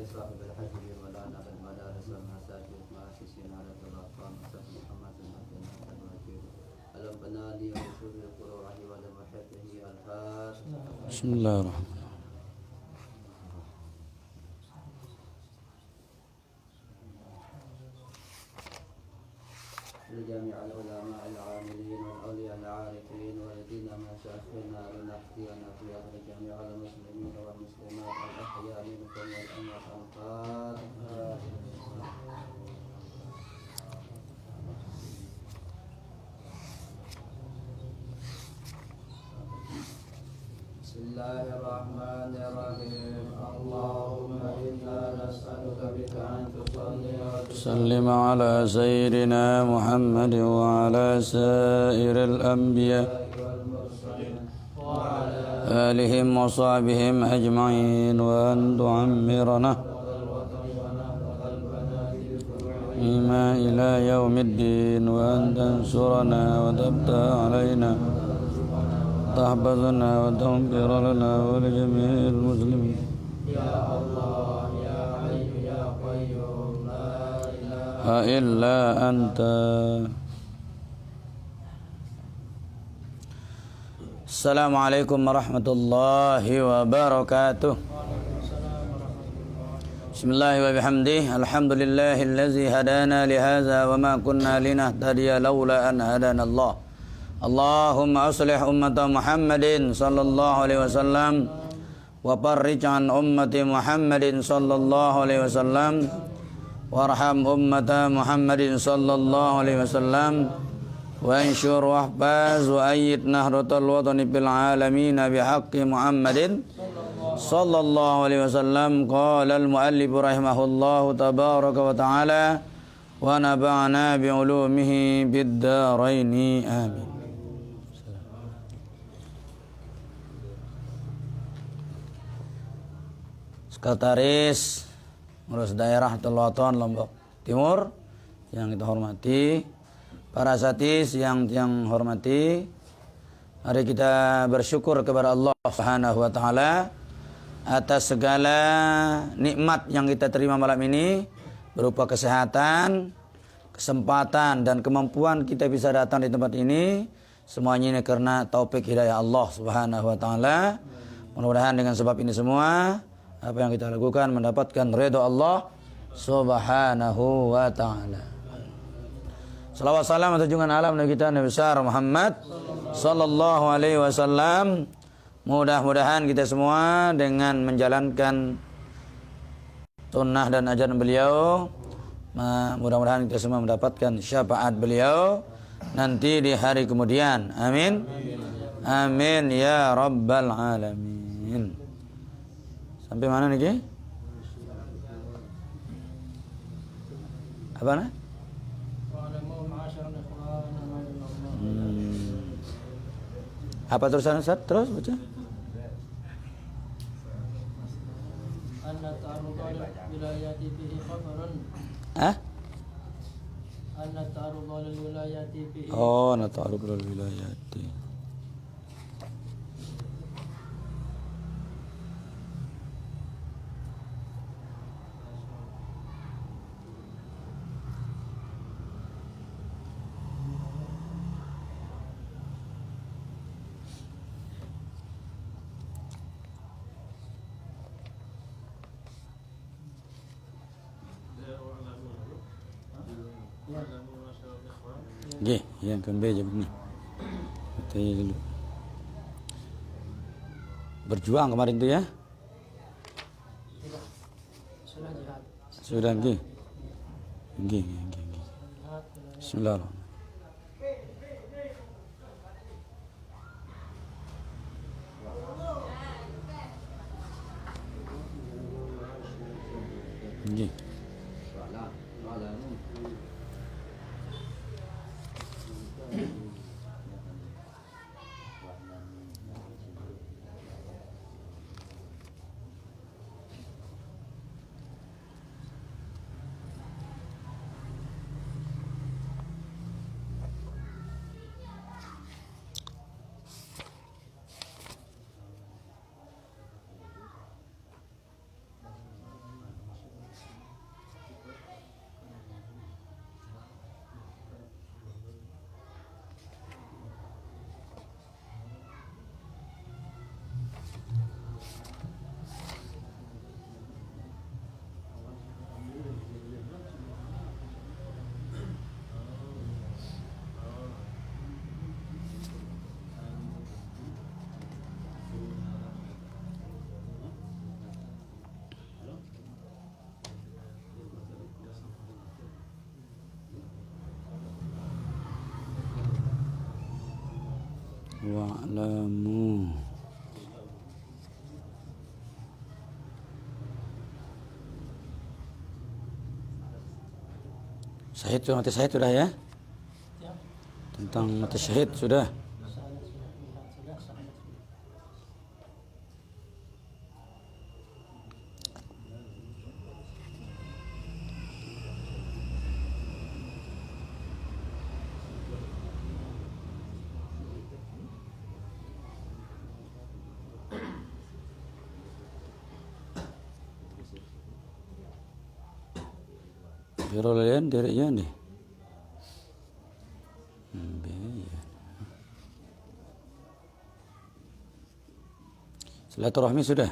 صاحب الحجر ولعن المدارس والمساجد مؤسسين على الأطفال وسط محمد المهدي الوكيل ألم بناني وشر قروعه ولمحبه الفاتحة. بسم الله الرحمن الرحيم. لجميع العلماء العاملين والأولياء العارفين والذين مشايخنا لنهدينا في أهل جميع المسلمين والمسلمات الأحياء منكم والأموات الفاتحة. بسم الله الرحمن الرحيم. اللهم إنا نسألك بك أن تصلي وسلم على سيدنا محمد وعلى سائر الأنبياء آلهم وصحبهم أجمعين وأن تعمرنا بما إلى يوم الدين وأن تنصرنا وتفتح علينا تحفظنا وتغفر لنا ولجميع المسلمين يا الله يا حي يا قيوم لا إله إلا أنت. Assalamualaikum warahmatullahi wabarakatuh. Bismillahirrahmanirrahim wa bihamdihi alhamdulillahillazi hadana lihadza wa ma kunna linahtadiya laula an hadana Allah. Allahumma aslih ummata Muhammadin sallallahu alaihi wasallam wa farrij an ummati Muhammadin sallallahu alaihi wasallam warham ummata Muhammadin sallallahu alaihi wasallam wa anshur wahbaz wa ayyid nahratal watani bil alamin bihaqqi Muhammadin sallallahu alaihi wasallam. Qala al muallif rahimahullahu tabaraka wa ta'ala wa naba'na bi ulumihi bid daraini amin. Sekretaris Ngurus Daerah Telwaton Lombok Timur yang kita hormati, para asatidz yang hormati, mari kita bersyukur kepada Allah Subhanahu wa taala atas segala nikmat yang kita terima malam ini berupa kesehatan, kesempatan dan kemampuan kita bisa datang di tempat ini. Semuanya ini karena taufik hidayah Allah Subhanahu wa taala. Mudah-mudahan dengan sebab ini semua apa yang kita lakukan mendapatkan ridha Allah Subhanahu wa ta'ala. Salawat salam atas junjungan alam Nabi kita Nabi besar Muhammad sallallahu alaihi wasallam. Mudah-mudahan kita semua dengan menjalankan sunnah dan ajaran beliau, mudah-mudahan kita semua mendapatkan syafaat beliau nanti di hari kemudian. Amin. Amin ya rabbal alamin. Sampai mana nih? Apa nah? Apa terusan Ustaz? Terus baca. Hah? Oh, nata'arud lil wilayati. Oke, yang kembali jam ini. Katanya dulu. Berjuang kemarin itu ya? Sudah nggih. Nggih. Bismillahirrahmanirrahim. Nggih. Wa'lamu. Syahid sudah, mati syahid sudah ya? Tentang mati syahid sudah. Biro lain dereknya nih. Silaturahmi sudah.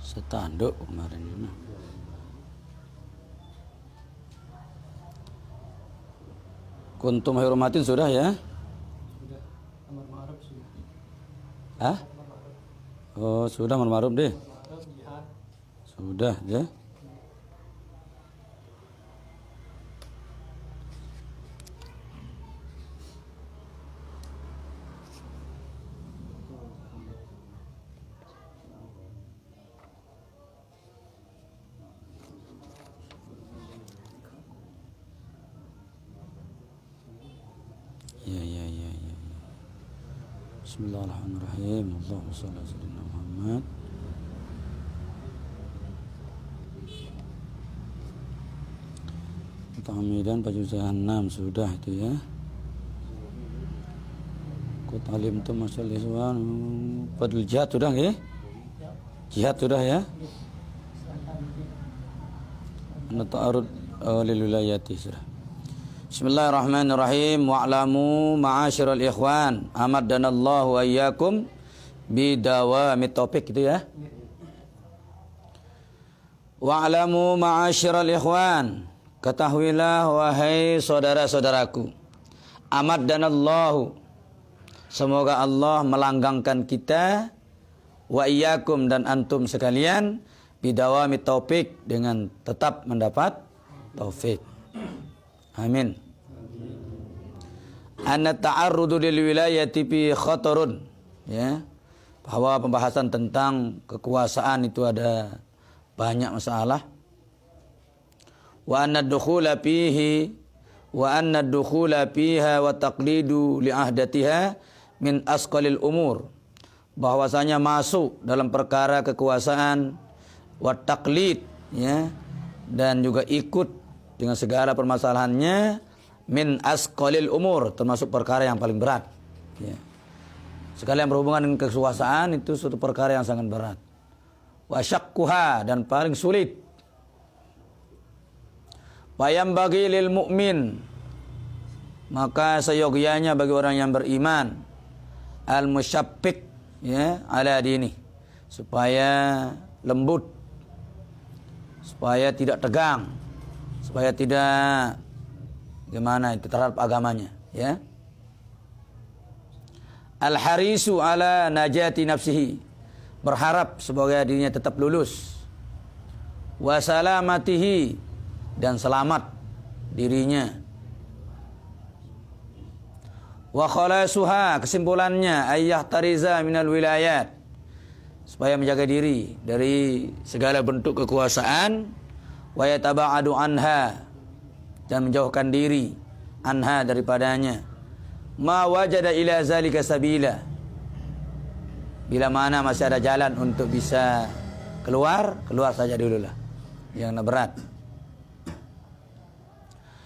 Setanduk kemarin ini. Kuntum hormatin sudah ya? Sudah. Amar ma'ruf sudah. Hah? Oh, sudah amar ma'ruf deh. Ma'ruf jihad. Sudah ya. Ya. Bismillahirrahmanirrahim. Allahumma shalli ala sayyidina Muhammad. Tahmidan pajuzahan 6 sudah itu ya. Kut alim tu masyaallah iswan. Padul jihad sudah ya? Jihad sudah ya? Nata'arud lil wilayati sudah. Bismillahirrahmanirrahim. Wa'lamu ma'asyiral ikhwan, amaddanallahu wa iyyakum bidawamit topik itu ya. Wa'lamu ma'asyiral ikhwan, ketahuilah wahai saudara-saudaraku, amaddanallahu, semoga Allah melanggangkan kita, wa iyyakum dan antum sekalian, bidawamit taufik, dengan tetap mendapat taufik. Amin. Anna ta'arrudu lil wilayati fi khatarun, ya, bahwa pembahasan tentang kekuasaan itu ada banyak masalah. Wa anna dukhula fihi wa anna dukhula fiha wa taqlidu li ahdatiha min asqalil umur, bahwasanya masuk dalam perkara kekuasaan wa taqlid, ya, dan juga ikut dengan segala permasalahannya, min asqalil umur, termasuk perkara yang paling berat, ya. Segala yang berhubungan dengan kekuasaan itu suatu perkara yang sangat berat. Wa syaqquha, dan paling sulit. Wa yambaghi lil mu'min, maka seyogyanya bagi orang yang beriman, al musyabbik, ya, ala dini, supaya lembut, supaya tidak tegang, supaya tidak gimana itu terhadap agamanya, ya. Al-harisu ala najati nafsihi, berharap semoga dirinya tetap lulus. Wa salamatihi, dan selamat dirinya. Wa khalasuha, kesimpulannya, ayyah tariza minal wilayat, supaya menjaga diri dari segala bentuk kekuasaan. Wa yataba'adu anha, dan menjauhkan diri anha, daripadanya. Ma wajada ila zalika sabila, bila mana masih ada jalan untuk bisa keluar saja dululah, jangan berat.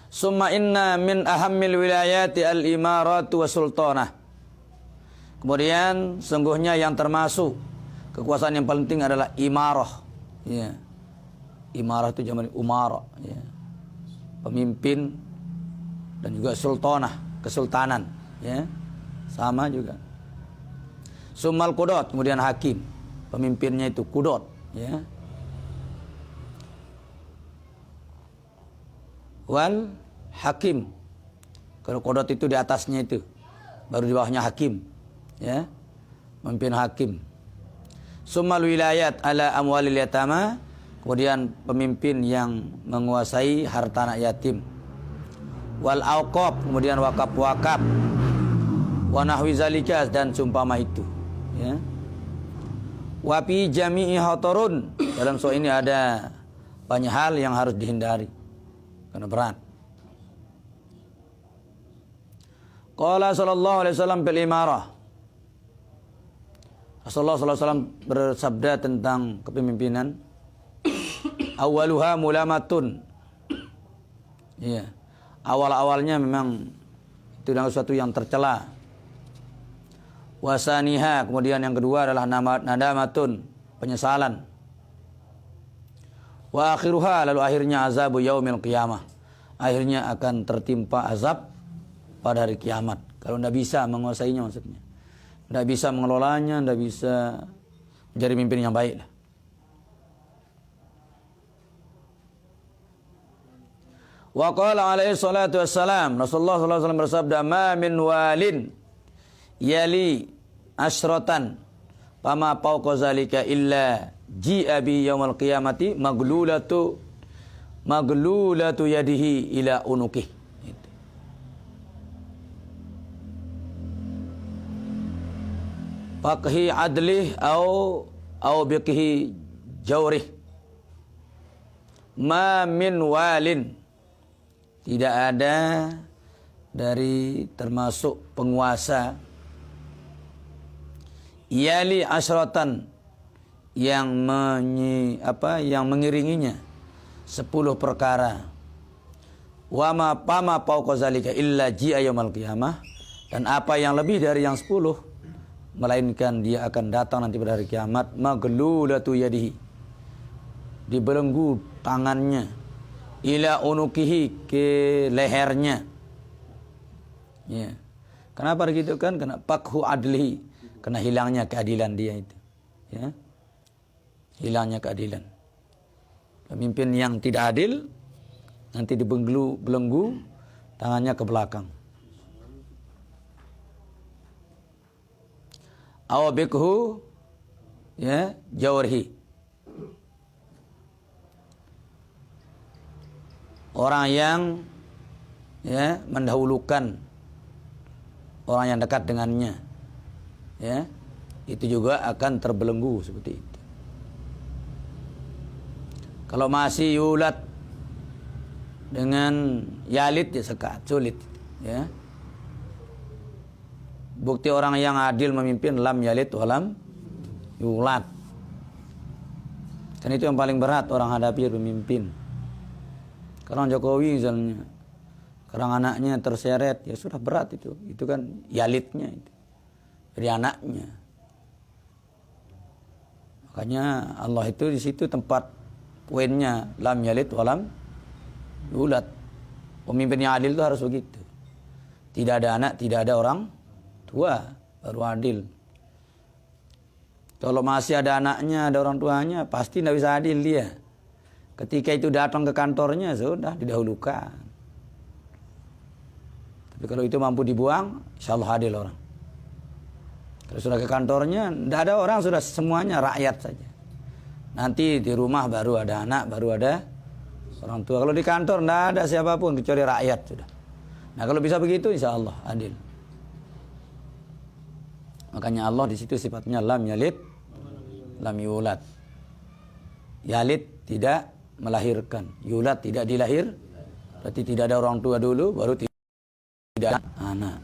Summa inna min ahammil wilayati al-imaratu wa sultanah, kemudian sungguhnya yang termasuk kekuasaan yang paling penting adalah imarah, Ya. Imarah itu zaman umara, ya. Pemimpin dan juga sultanah, kesultanan, ya. Sama juga. Sumal qudot, kemudian hakim. Pemimpinnya itu qudot, ya. Wal hakim. Kalau qudot itu di atasnya itu, baru di bawahnya hakim, ya. Pemimpin hakim. Sumal wilayat ala amwalil yatama, kemudian pemimpin yang menguasai harta anak yatim. Wal auqaf, kemudian wakaf-wakaf. Wa nahwi zalika, dan sumpama itu, ya. Wa fi jami'i hatarun, dalam soal ini ada banyak hal yang harus dihindari karena berat. Qala sallallahu alaihi wasallam bil imarah. Rasulullah sallallahu alaihi wasallam bersabda tentang kepemimpinan. Awaluha mulamatun. Ya. Awal-awalnya memang itu adalah sesuatu yang tercela. Wasaniha, kemudian yang kedua adalah nadamatun, penyesalan. Wa akhiruha, lalu akhirnya azabu yaumil qiyamah. Akhirnya akan tertimpa azab pada hari kiamat. Kalau tidak bisa menguasainya, maksudnya tidak bisa mengelolanya, tidak bisa menjadi pemimpin yang baik. Wa qala alaihi salatu wassalam, Rasulullah sallallahu alaihi wasallam bersabda, ma min walin yali asyratan fama fawqa zalika illa ji'a bi yaumil qiyamati maglulatu yadihi ila unuqih. Faqhi adlih au biqhi jawrih. Ma min walin, tidak ada dari termasuk penguasa yali asyratan yang mengiringinya 10 perkara. Wa ma pama fauqa zalika illa ji'a yaumil qiyamah, dan apa yang lebih dari yang 10 melainkan dia akan datang nanti pada hari kiamat maglulatu yadihi, dibelenggu tangannya, ila unukihi, ke lehernya, ya. Kenapa begitu kan? Karena pakhu adlihi, karena hilangnya keadilan dia itu, ya. Hilangnya keadilan. Pemimpin yang tidak adil nanti dibelenggu tangannya ke belakang. Awabikhu, ya, jawrhi, orang yang, ya, mendahulukan orang yang dekat dengannya, ya, itu juga akan terbelenggu seperti itu. Kalau masih yulat dengan yalit, ya sekat, sulit, ya. Bukti orang yang adil memimpin lam yalid walam yulat. Dan itu yang paling berat orang hadapi pemimpin. Kalau Jokowi misalnya, karena anaknya terseret, ya sudah berat itu. Itu kan yalidnya itu, dari anaknya. Makanya Allah itu di situ tempat poinnya, lam yalid walam yulat. Pemimpin yang adil itu harus begitu. Tidak ada anak, tidak ada orang tua, baru adil. Kalau masih ada anaknya, ada orang tuanya, pasti tidak bisa adil dia. Ketika itu datang ke kantornya, sudah didahulukan. Tapi kalau itu mampu dibuang, insya Allah adil orang. Kalau sudah ke kantornya, tidak ada orang, sudah semuanya rakyat saja. Nanti di rumah baru ada anak, baru ada orang tua. Kalau di kantor tidak ada siapapun kecuali rakyat sudah. Nah kalau bisa begitu, insya Allah adil. Makanya Allah di situ sifatnya lam yalid, lam yulad. Yalid tidak melahirkan, yulad tidak dilahir. Berarti tidak ada orang tua dulu, baru tidak ada anak.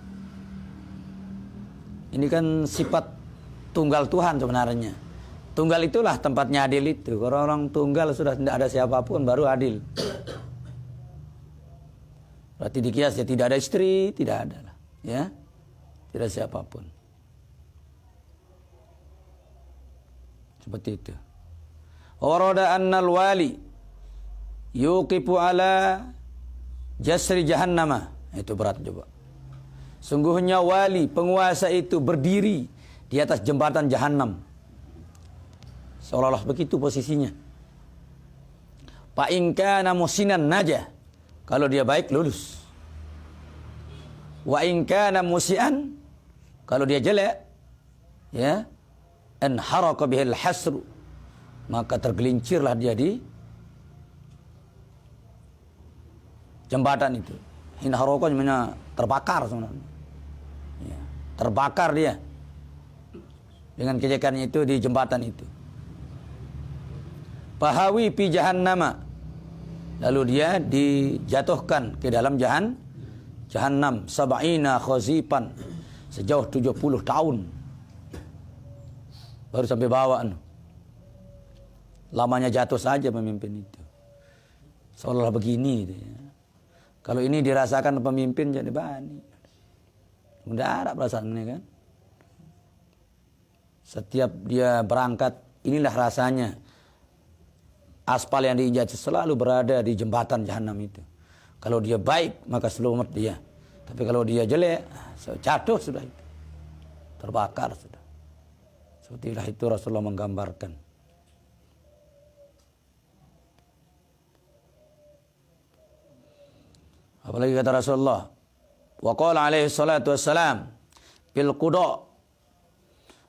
Ini kan sifat tunggal Tuhan sebenarnya. Tunggal itulah tempatnya adil itu. Kalau orang tunggal sudah tidak ada siapapun, baru adil. Berarti dikias ya tidak ada istri, tidak ada lah, ya, tidak siapapun. Seperti itu. Warada annal wali yuqifu ala jasri jahannama. Itu berat coba. Sungguhnya wali, penguasa itu berdiri di atas jembatan Jahannam. Seolah-olah begitu posisinya. Fa in kana musinan najah. Kalau dia baik lulus. Wa in kana musian, kalau dia jelek, ya, an haraka bihil hasru, maka tergelincirlah dia di jembatan itu. In haraka namanya terbakar sebenarnya. Ya, terbakar dia dengan kejelekannya itu di jembatan itu. Fahawi fi jahannama, lalu dia dijatuhkan ke dalam Jahannam sab'ina khazifan, sejauh 70 tahun baru sampai bawah. Lamanya jatuh saja pemimpin itu. Seolah begini gitu ya. Kalau ini dirasakan pemimpin jadi bani. Udah ada perasaannya kan. Setiap dia berangkat, inilah rasanya. Aspal yang diinjak selalu berada di jembatan Jahannam itu. Kalau dia baik, maka selamat dia. Tapi kalau dia jelek, jatuh sudah itu. Terbakar sudah. Seperti itu Rasulullah menggambarkan. Apalagi kata Rasulullah, wa qala alaihi salatu wassalam fil qudha.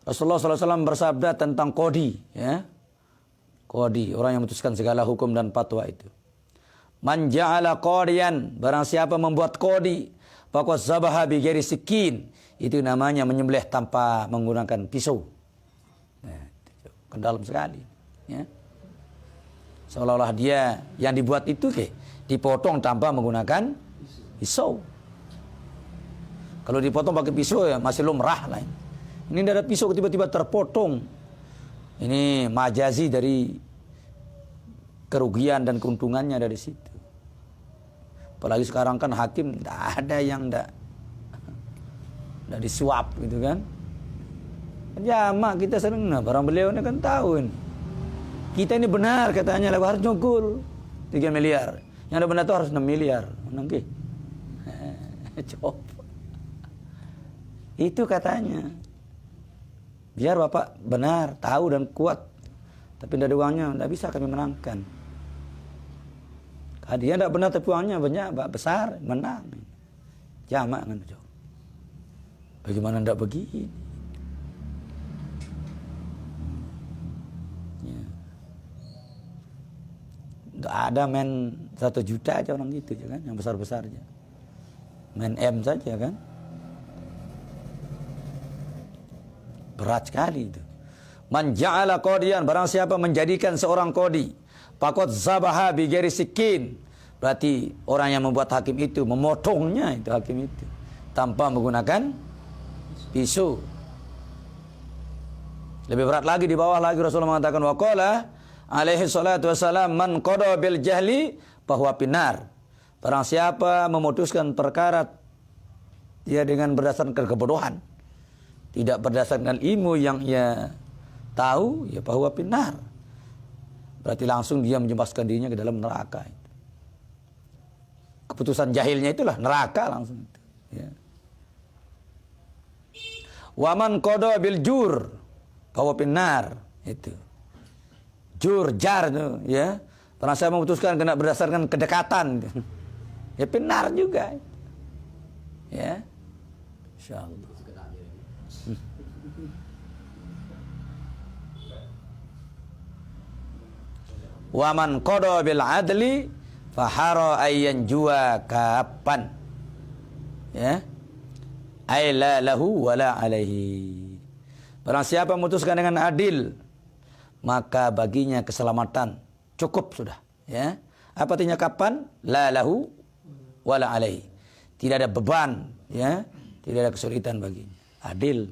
Rasulullah SAW bersabda tentang qadi, ya. Qadi, orang yang memutuskan segala hukum dan fatwa itu. Man ja'ala qadiyan, barang siapa membuat qadi, faqad zabaha bi ghairi sikin, itu namanya menyembelih tanpa menggunakan pisau. Nah, itu dalam sekali, ya. Seolah-olah dia yang dibuat itu dipotong tanpa menggunakan pisau. Kalau dipotong pakai pisau ya masih lumrah lah. Ini tidak ada pisau tiba-tiba terpotong. Ini majazi dari kerugian dan keuntungannya dari situ. Apalagi sekarang kan hakim tidak ada yang tidak disuap gitu kan. Jamak kita sering, nah barang beliau ini kan tahu ini. Kita ini benar katanya harus nyogul 3 miliar. Yang ada benar itu harus 6 miliar. Nangke. Coba. Itu katanya. Biar Bapak benar, tahu dan kuat. Tapi tidak ada uangnya, tidak bisa kami menangkan. Dia tidak benar tapi uangnya banyak, besar, menang. Jamak kan. Bagaimana tidak begini? Ya. Tidak ada main 1 juta aja orang gitu, kan? Yang besar-besar aja. Main M saja kan. Berat sekali itu. Man ja'ala qadiyan, barang siapa menjadikan seorang qadi, faqad zabaha bi ghairi sikin, berarti orang yang membuat hakim itu memotongnya itu hakim itu tanpa menggunakan pisau. Lebih berat lagi, di bawah lagi Rasulullah mengatakan waqala alaihi salatu wassalam man qada bil jahli fahuwa pinar. Barang siapa memutuskan perkara dia dengan berdasarkan kebodohan, tidak berdasarkan ilmu yang ia tahu, ya bahwa pinar. Berarti langsung dia menjemaskan dirinya ke dalam neraka. Keputusan jahilnya itulah neraka langsung. Ya. Waman qada bil jur, bahwa pinar itu. Jur, jar itu, ya. Pernah saya memutuskan kena berdasarkan kedekatan. Ya pinar juga. Ya. Insyaallah. Waman qada bil adli fahara ayyan jua kapan, ya, ay la lahu wala alaihi. Barang siapa memutuskan dengan adil, maka baginya keselamatan, cukup sudah, ya. Apa artinya kapan? La lahu wala alaihi, tidak ada beban, ya, tidak ada kesulitan baginya, adil.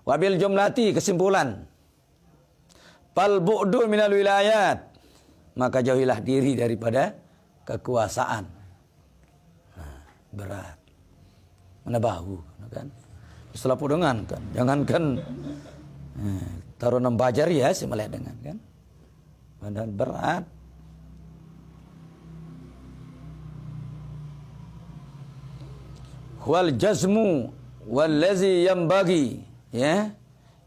Wabil jumlati, kesimpulan, fal bu'du minal wilayat, maka jauhilah diri daripada kekuasaan. Nah, berat. Mana bahu, kan? Setelah pudengan kan, jangankan Taruh 6 bajar ya si melek dengan kan. Padahal berat. Wal jazmu wallazi yanbaghi, ya.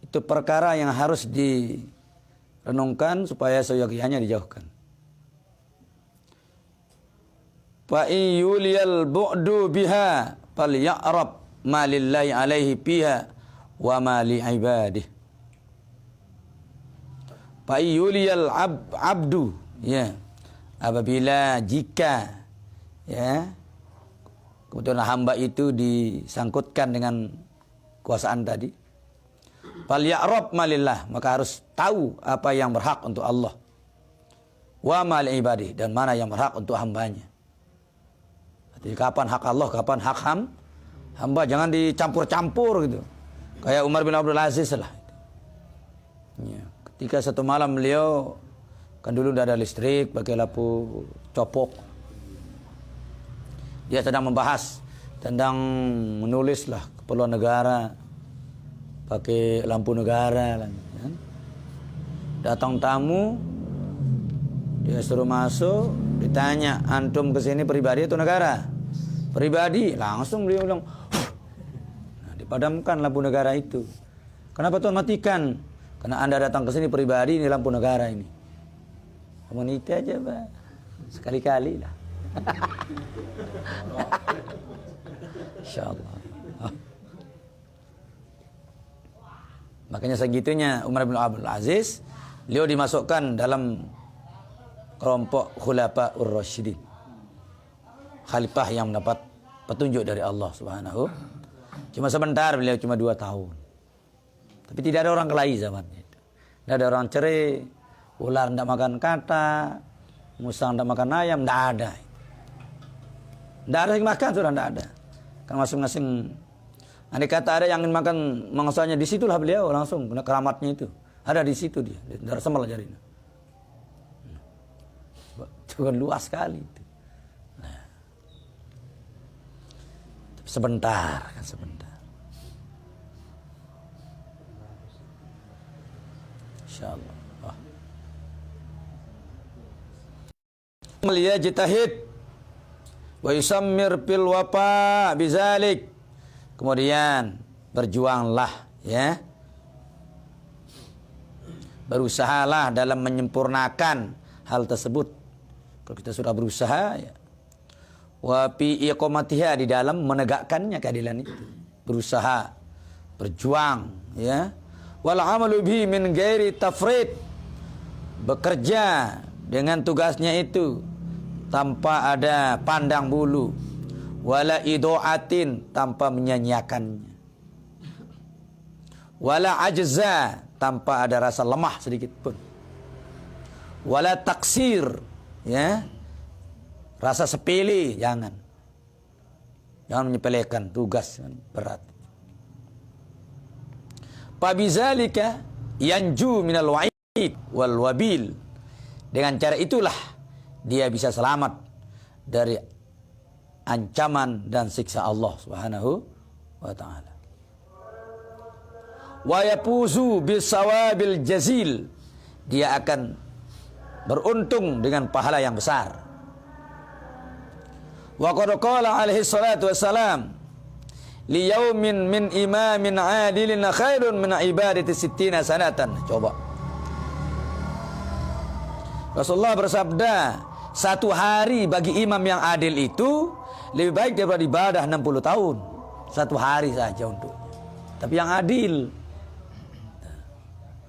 Itu perkara yang harus direnungkan supaya seyogianya dijauhkan. Fa yuliyal bu'du biha fal ya'rab ma lillahi alaihi biha wa ma li ibadihi. Fa yuliyal abdu, ya. Apabila jika, ya, kebetulan hamba itu disangkutkan dengan kuasaan tadi, fal ya'rab malillah, maka harus tahu apa yang berhak untuk Allah, wa mal ibadi, dan mana yang berhak untuk hambanya. Jadi kapan hak Allah, kapan hak hamba, jangan dicampur-campur gitu. Kayak Umar bin Abdul Aziz lah. Ya, ketika satu malam beliau kan dulu tidak ada listrik, pakai lampu copok. Dia sedang membahas tentang menulis lah keperluan negara pakai lampu negara lah, kan? Datang tamu, dia suruh masuk, ditanya, antum kesini pribadi atau negara? Pribadi. Langsung beliau bilang, nah, dipadamkan lampu negara itu. Kenapa Tuhan matikan? Karena Anda datang kesini pribadi, ini lampu negara ini. Komuniti aja Pak, sekali-kali lah. Insyaallah. Makanya segitunya Umar bin Abdul Aziz, beliau dimasukkan dalam kelompok Khulafa Ur-Rasyidin, khalifah yang mendapat petunjuk dari Allah Subhanahu. Cuma sebentar, beliau cuma 2 tahun. Tapi tidak ada orang kelahi zamannya itu. Tidak ada orang cerai, ular tidak makan kata, musang tidak makan ayam, tidak ada. Tidak ada yang makan, sudah tidak ada. Kan masing-masing, andai kata ada yang ingin makan mangsanya, disitulah beliau langsung, kena keramatnya itu. Ada di situ dia, darah semal jarinya. Itu kan luas sekali itu. Nah. Tapi sebentar, kan sebentar. InsyaAllah. Liyajtahid wa yusammir fil wafa bizalik. Kemudian berjuanglah, ya. Berusahalah dalam menyempurnakan hal tersebut. Kalau kita sudah berusaha, ya. Wa fi iqamatiha, di dalam menegakkannya keadilan itu. Berusaha, berjuang, ya. Wal amalu bihi min ghairi tafrid. Bekerja dengan tugasnya itu tanpa ada pandang bulu. Wala idoatin, tanpa menyanyiakannya. Wala ajza, tanpa ada rasa lemah sedikit pun. Wala taksir, ya, rasa sepele, jangan menyepelekan tugas berat. Fabizalika yanju minal wa'id wal wabil. Dengan cara itulah dia bisa selamat dari ancaman dan siksa Allah Subhanahu wa taala. Wa yafuzu bisawabil jazil. Dia akan beruntung dengan pahala yang besar. Wa qad qala alaihi salatu wassalam, li yaumin min imamin adilin khairun min ibadati sittina sanatan. Coba. Rasulullah bersabda, satu hari bagi imam yang adil itu lebih baik daripada ibadah 60 tahun. Satu hari saja untuk. Tapi yang adil.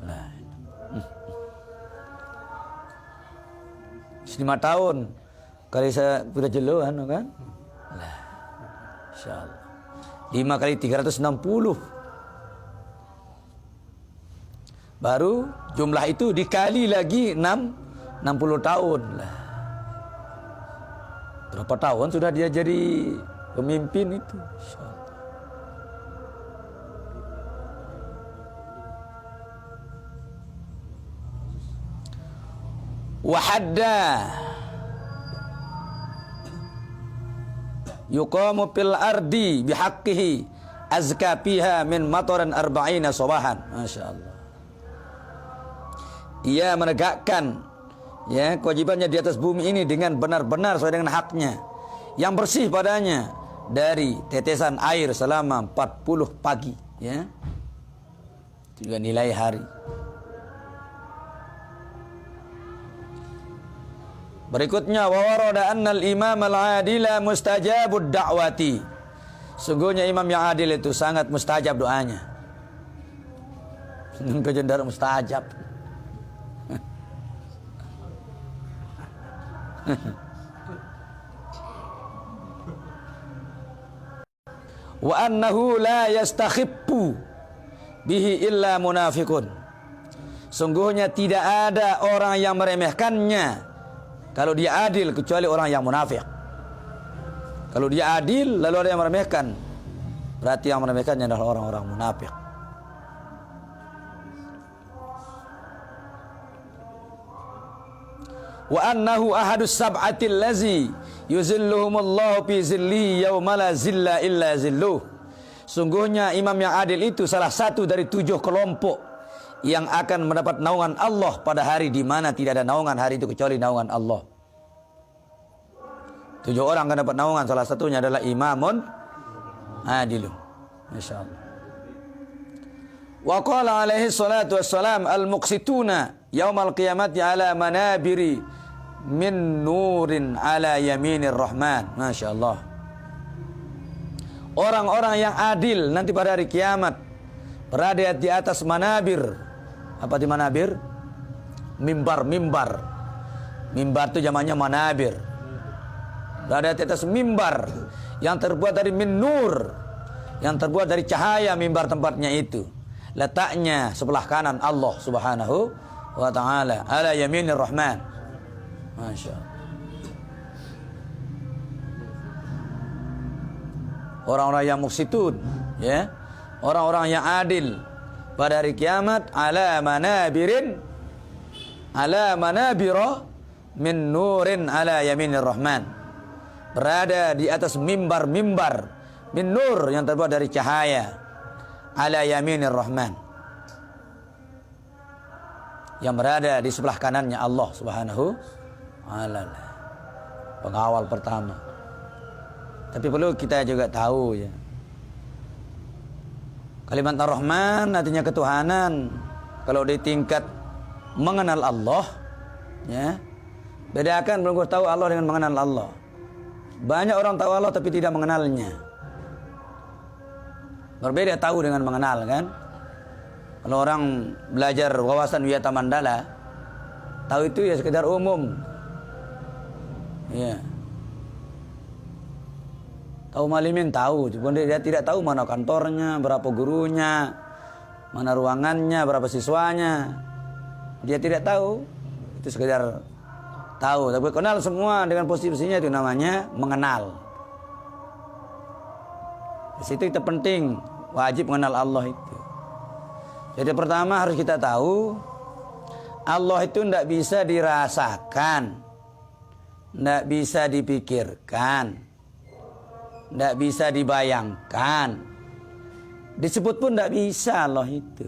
Nah. 5 tahun. Kali saya sudah jeluhan kan? Nah. Insyaallah. 5 kali 360. Baru jumlah itu dikali lagi 60 tahun lah. Berapa tahun sudah dia jadi pemimpin itu? Wahadda yuqamu fil ardi bihaqqihi azka fiha min mataran arba'ina sabahan. Masya Allah. ia menegakkan ya kewajibannya di atas bumi ini dengan benar-benar sesuai dengan haknya yang bersih padanya dari tetesan air selama 40 pagi ya. Itu juga nilai hari. Berikutnya wa warada annal imam al-adila mustajabud da'wati. Sungguhnya imam yang adil itu sangat mustajab doanya. Kejendar mustajab. Wa annahu la yastakhibbu bihi illa munafiqun. Sungguhnya tidak ada orang yang meremehkannya kalau dia adil kecuali orang yang munafik. Kalau dia adil lalu ada yang meremehkan, berarti yang meremehkannya adalah orang-orang munafik. Wa annahu ahadus sab'atil lazi yuzilluhumullahu fi zillihi yauma la zilla illa zilluh. Sungguhnya imam yang adil itu salah satu dari 7 kelompok yang akan mendapat naungan Allah pada hari di mana tidak ada naungan hari itu kecuali naungan Allah. 7 orang akan dapat naungan, salah satunya adalah imamun adilun. Masyaallah. Wa qala alaihi salatu wassalam al-muqsituna yaumal qiyamati ala manabiri min nurin ala yaminir rahman. Masyaallah. Orang-orang yang adil nanti pada hari kiamat berada di atas manabir. Apa di manabir? Mimbar. Mimbar itu jamaknya manabir. Berada di atas mimbar yang terbuat dari min nur, yang terbuat dari cahaya mimbar tempatnya itu. Letaknya sebelah kanan Allah Subhanahu wa taala ala yaminir rahman. Masyaallah. Orang-orang yang muqsitun ya, orang-orang yang adil pada hari kiamat ala manabira min nurin ala yaminir rahman. Berada di atas mimbar-mimbar min nur yang terbuat dari cahaya ala yaminir rahman, yang berada di sebelah kanannya Allah Subhanahu wa taala. Pengawal pertama. Tapi perlu kita juga tahu ya, kalimat ar-Rahman artinya ketuhanan. Kalau di tingkat mengenal Allah ya, bedakan belum tahu Allah dengan mengenal Allah. Banyak orang tahu Allah tapi tidak mengenalnya. Berbeda tahu dengan mengenal kan. Kalau orang belajar wawasan Wiyata Mandala, tahu itu ya sekedar umum. Ya. Tahu malimin tahu, cuma dia tidak tahu mana kantornya, berapa gurunya, mana ruangannya, berapa siswanya. Dia tidak tahu. Itu sekedar tahu, tapi kenal semua dengan posisinya, itu namanya mengenal. Di situ kita penting, wajib mengenal Allah itu. Jadi pertama harus kita tahu Allah itu tidak bisa dirasakan, tidak bisa dipikirkan, tidak bisa dibayangkan, disebut pun tidak bisa Allah itu.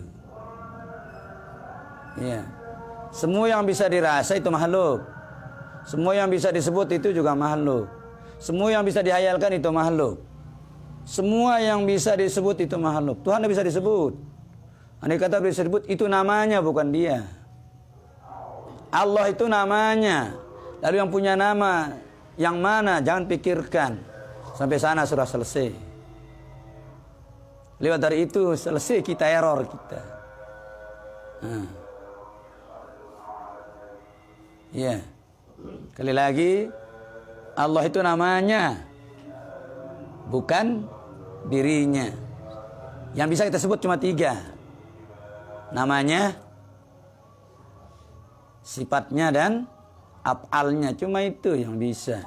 Ya. Semua yang bisa dirasa itu makhluk. Semua yang bisa disebut itu juga makhluk. Semua yang bisa dihayalkan itu makhluk. Semua yang bisa disebut itu makhluk. Tuhan tidak bisa disebut. Andai kata bisa disebut, itu namanya bukan dia. Allah itu namanya. Lalu yang punya nama yang mana? Jangan pikirkan. Sampai sana sudah selesai. Lewat dari itu selesai kita error kita. Ya. Sekali lagi, Allah itu namanya, bukan dirinya. Yang bisa kita sebut cuma 3. Namanya, sifatnya, dan af'alnya. Cuma itu yang bisa.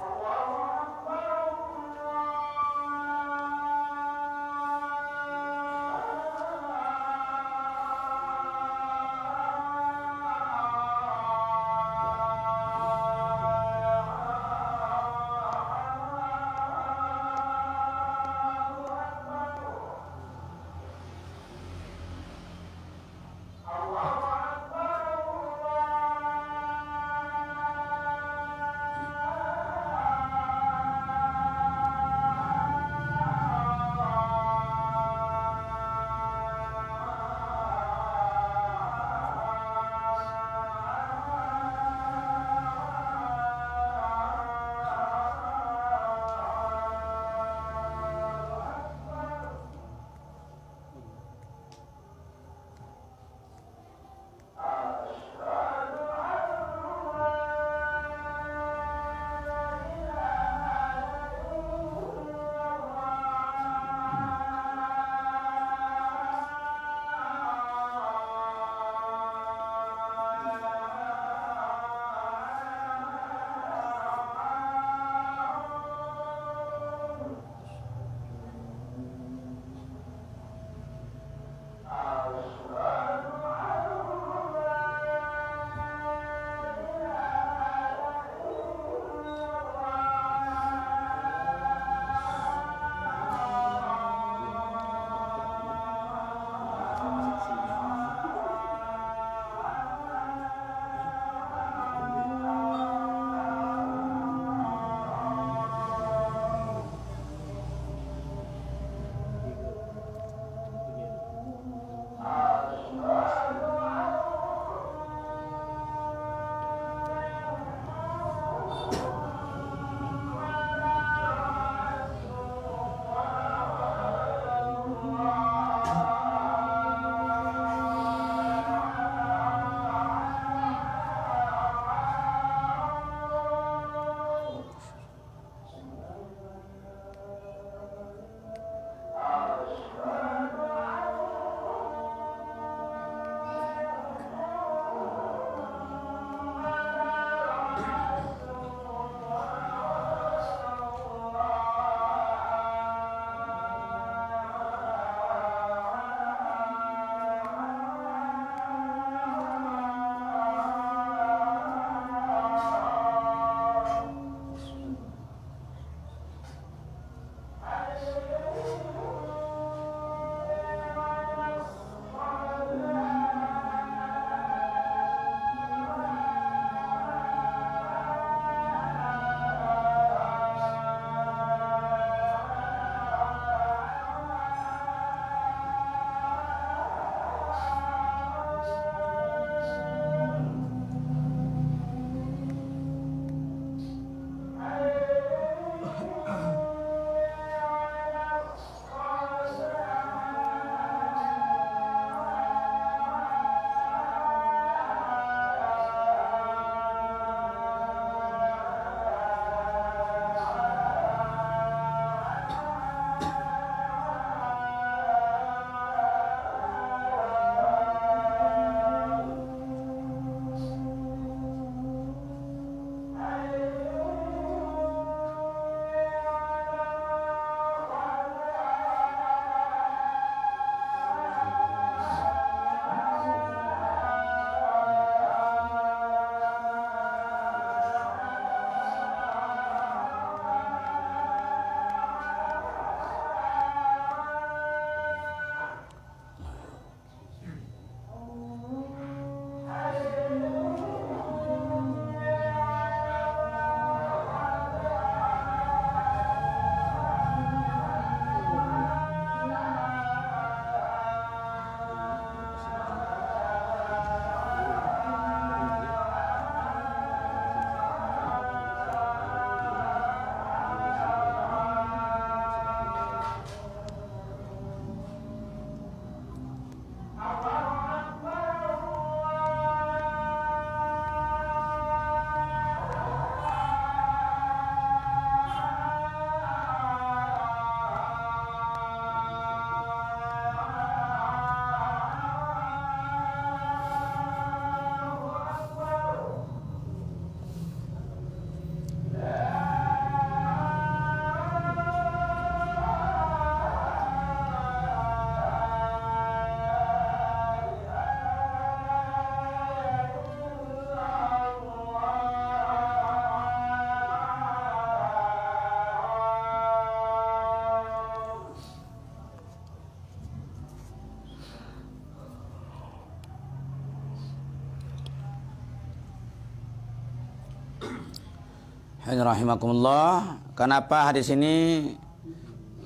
Rahimakumullah. Kenapa hadis ini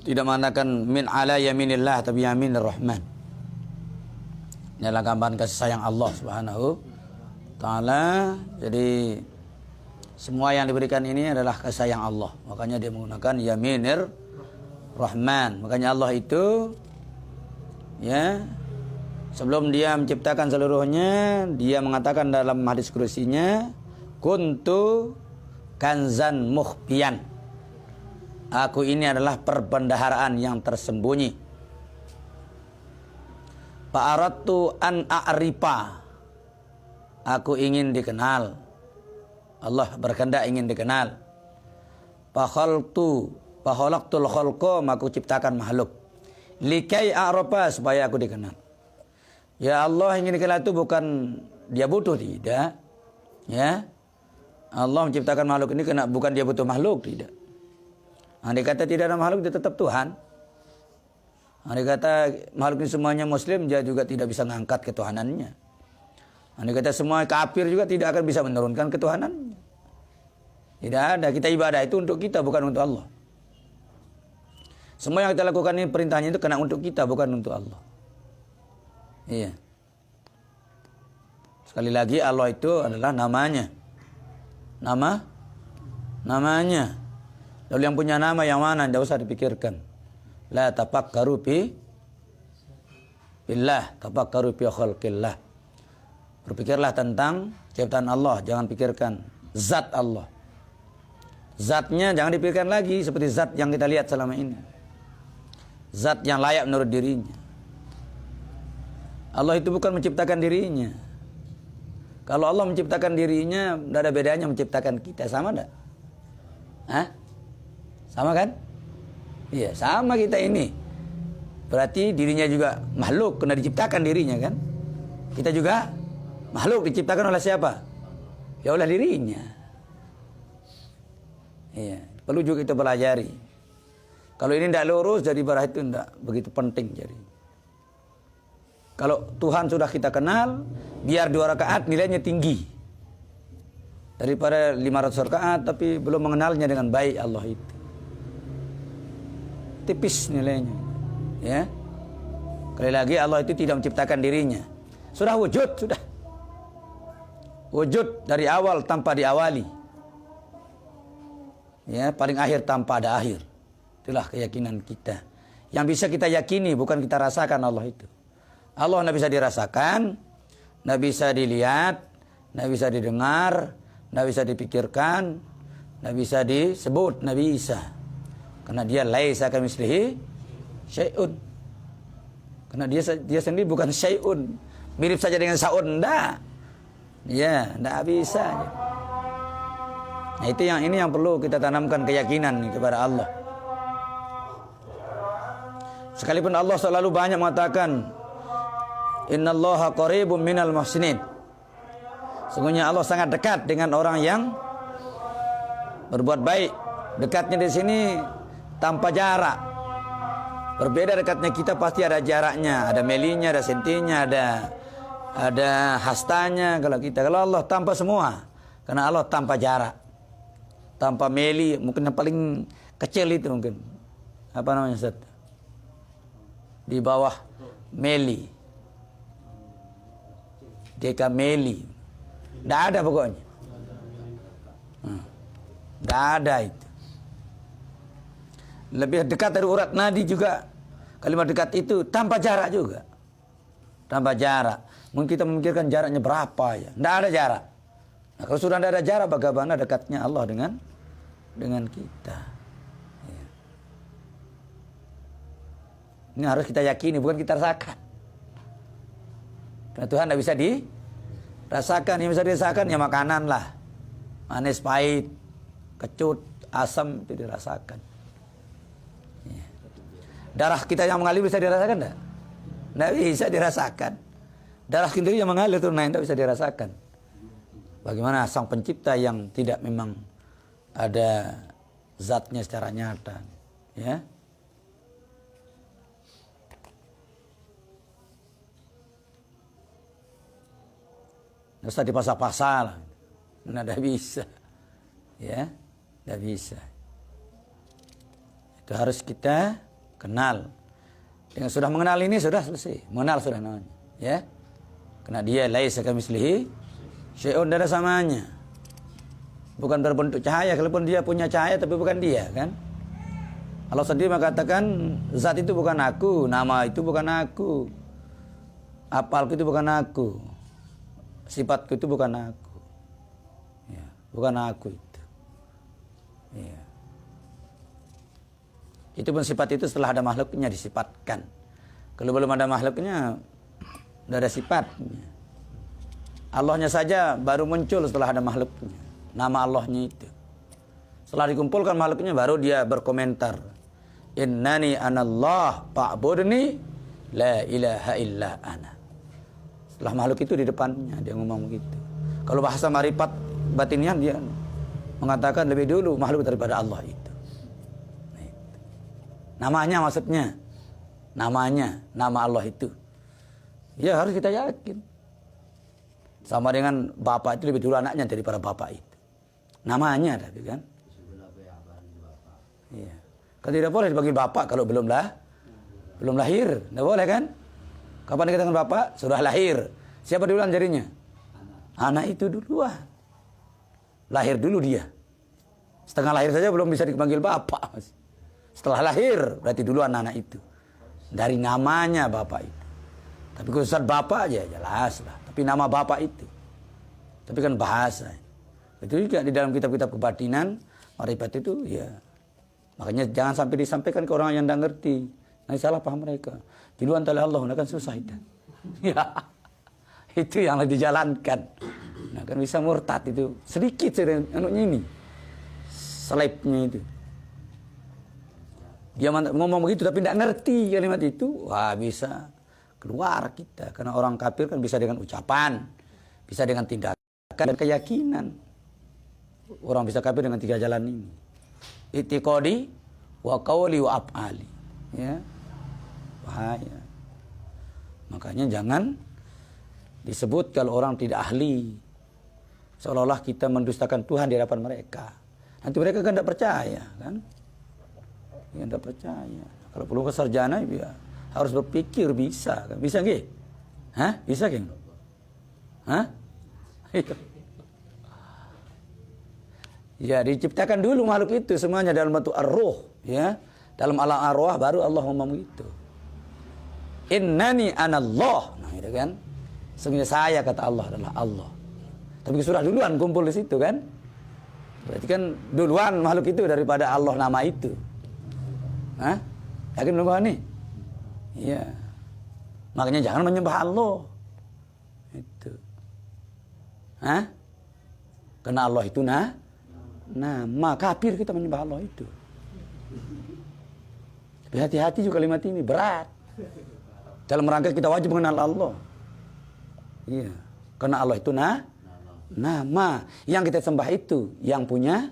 tidak mengatakan min ala yaminillah tapi yaminir rahman? Ini adalah gambaran kasih sayang Allah Subhanahu taala. Jadi semua yang diberikan ini adalah kasih sayang Allah. Makanya dia menggunakan yaminir rahman. Makanya Allah itu ya sebelum dia menciptakan seluruhnya, dia mengatakan dalam hadis kursinya, kuntu kanzan mukhfiyan. Aku ini adalah perbendaharaan yang tersembunyi. Fa'aradtu an a'rifa. Aku ingin dikenal. Allah berkehendak ingin dikenal. Fakhalaqtul khalqa, aku ciptakan makhluk. Likai a'rafa, supaya aku dikenal. Ya Allah ingin dikenal itu bukan dia butuh, tidak. Ya. Allah menciptakan makhluk ini karena bukan dia butuh makhluk, tidak. Andai kata tidak ada makhluk, dia tetap Tuhan. Andai kata makhluk ini semuanya Muslim, dia juga tidak bisa mengangkat ketuhanannya. Andai kata semua kafir juga tidak akan bisa menurunkan ketuhanannya. Tidak ada. Kita ibadah itu untuk kita, bukan untuk Allah. Semua yang kita lakukan ini perintahnya itu kena untuk kita, bukan untuk Allah. Iya. Sekali lagi Allah itu adalah namanya. Namanya. Lalu yang punya nama yang mana? Tidak usah dipikirkan. La tafakkaru fi billah, tafakkaru fi khalqillah. Berpikirlah tentang ciptaan Allah, jangan pikirkan zat Allah. Zatnya jangan dipikirkan lagi seperti zat yang kita lihat selama ini. Zat yang layak menurut dirinya. Allah itu bukan menciptakan dirinya. Kalau Allah menciptakan dirinya, tidak ada bedanya menciptakan kita. Sama tidak? Hah? Sama kan? Iya, sama kita ini. Berarti dirinya juga makhluk, kena diciptakan dirinya kan? Kita juga makhluk, diciptakan oleh siapa? Ya oleh dirinya. Iya, perlu juga kita pelajari. Kalau ini tidak lurus, jadi ibadah itu tidak begitu penting jadi. Kalau Tuhan sudah kita kenal, biar 2 rakaat nilainya tinggi. Daripada 500 rakaat tapi belum mengenalnya dengan baik Allah itu. Tipis nilainya. Ya. Sekali lagi Allah itu tidak menciptakan dirinya. Sudah wujud, sudah. Wujud dari awal tanpa diawali. Ya, paling akhir tanpa ada akhir. Itulah keyakinan kita. Yang bisa kita yakini, bukan kita rasakan Allah itu. Allah tidak bisa dirasakan, tidak bisa dilihat, tidak bisa didengar, tidak bisa dipikirkan, tidak bisa disebut, tidak bisa. Karena dia laisa kamitslihi syai'un. Karena dia sendiri bukan syai'un. Mirip saja dengan saun, tidak. Ya, tidak bisa. Nah, ini yang perlu kita tanamkan keyakinan kepada Allah. Sekalipun Allah selalu banyak mengatakan innallaha qaribun minal muhsinin. Sungguhnya Allah sangat dekat dengan orang yang berbuat baik. Dekatnya di sini tanpa jarak. Berbeda dekatnya kita pasti ada jaraknya, ada melinya, ada sentinya, ada hastanya. Kalau Allah tanpa semua, karena Allah tanpa jarak, tanpa meli, mungkin yang paling kecil itu mungkin apa namanya Ustaz? Di bawah meli. Dekameli. Tidak ada pokoknya. Tidak ada itu. Lebih dekat dari urat nadi juga. Kalimat dekat itu tanpa jarak juga. Tanpa jarak. Mungkin kita memikirkan jaraknya berapa ya. Tidak ada jarak. Nah, kalau sudah tidak ada jarak, bagaimana dekatnya Allah dengan kita. Ya. Ini harus kita yakini, bukan kita rasakan. Karena Tuhan tidak bisa dirasakan. Yang bisa dirasakan ya makanan lah. Manis, pahit, kecut, asam itu dirasakan. Ya. Darah kita yang mengalir bisa dirasakan tidak? Tidak bisa dirasakan. Darah sendiri yang mengalir itu tidak bisa dirasakan. Bagaimana sang pencipta yang tidak memang ada zatnya secara nyata. Ya. Nggak usah dipasang-pasang lah. Nggak bisa. Ya. Tidak bisa. Itu harus kita kenal. Dengan sudah mengenal ini sudah selesai. Mengenal sudah namanya. Ya. Karena dia laisa kamitslihi syai'un, tidak ada samanya. Bukan berbentuk cahaya, kalaupun dia punya cahaya tapi bukan dia, kan? Allah sendiri mengatakan zat itu bukan aku, nama itu bukan aku, apalku itu bukan aku, sifatku itu bukan aku, ya, bukan aku itu. Ya. Itu pun sifat itu setelah ada makhluknya disifatkan. Kalau belum ada makhluknya, tidak ada sifatnya. Allahnya saja baru muncul setelah ada makhluknya. Nama Allahnya itu. Setelah dikumpulkan makhluknya baru dia berkomentar. Innani anallah fa'budni la ilaha illa ana. Setelah makhluk itu di depannya dia ngomong begitu. Kalau bahasa marifat batinnya dia mengatakan lebih dulu makhluk daripada Allah itu. Namanya maksudnya. Namanya, nama Allah itu. Ya harus kita yakin. Sama dengan bapak itu lebih dulu anaknya daripada bapak itu. Namanya tapi kan. Iya. Kan tidak boleh dipanggil bapak kalau belum lahir. Tidak boleh kan? Kapan dikatakan bapak? Sudah lahir. Siapa duluan jadinya? Anak itu duluan. Lahir dulu dia. Setengah lahir saja belum bisa dipanggil bapak. Setelah lahir berarti duluan anak itu. Dari namanya bapak itu. Tapi khusus bapak aja jelas lah. Tapi nama bapak itu. Tapi kan bahasa. Itu juga di dalam kitab-kitab kebatinan, marifat itu ya. Makanya jangan sampai disampaikan ke orang yang tidak ngerti. Nanti salah paham mereka. Duluan tali Allah, nah kan susah itu. Ya, itu yang dijalankan. Nah kan bisa murtad itu. Sedikit anunya ini. Selipnya itu. Dia ngomong begitu tapi tidak ngerti kalimat itu. Wah bisa keluar kita. Karena orang kafir kan bisa dengan ucapan. Bisa dengan tindakan dan keyakinan. Orang bisa kafir dengan 3 jalan ini. I'tiqadi wa qawli wa af'ali. Ya. Bahaya. Makanya jangan disebut kalau orang tidak ahli. Seolah-olah kita mendustakan Tuhan di hadapan mereka. Nanti mereka kan tidak percaya, kan? Ya, tidak percaya. Kalau perlu kesarjana ya harus berpikir bisa, kan? Bisa nggih? Hah? Bisa nggih? Hah? Itu. Ya, diciptakan dulu makhluk itu semuanya dalam bentuk ar-ruh, ya. Dalam alam arwah baru Allah ngomong gitu. Innani anallah. Nah, itu kan. Sesungguhnya saya kata Allah adalah Allah. Tapi sudah duluan kumpul di situ kan. Berarti kan duluan makhluk itu daripada Allah nama itu. Hah? Yakin belum nih? Iya. Makanya jangan menyembah Allah. Itu. Hah? Karena Allah itu nama kafir kita menyembah Allah itu. Tapi hati-hati juga kalimat ini berat. Dalam rangka kita wajib mengenal Allah. Iya. Karena Allah itu nama. Yang kita sembah itu yang punya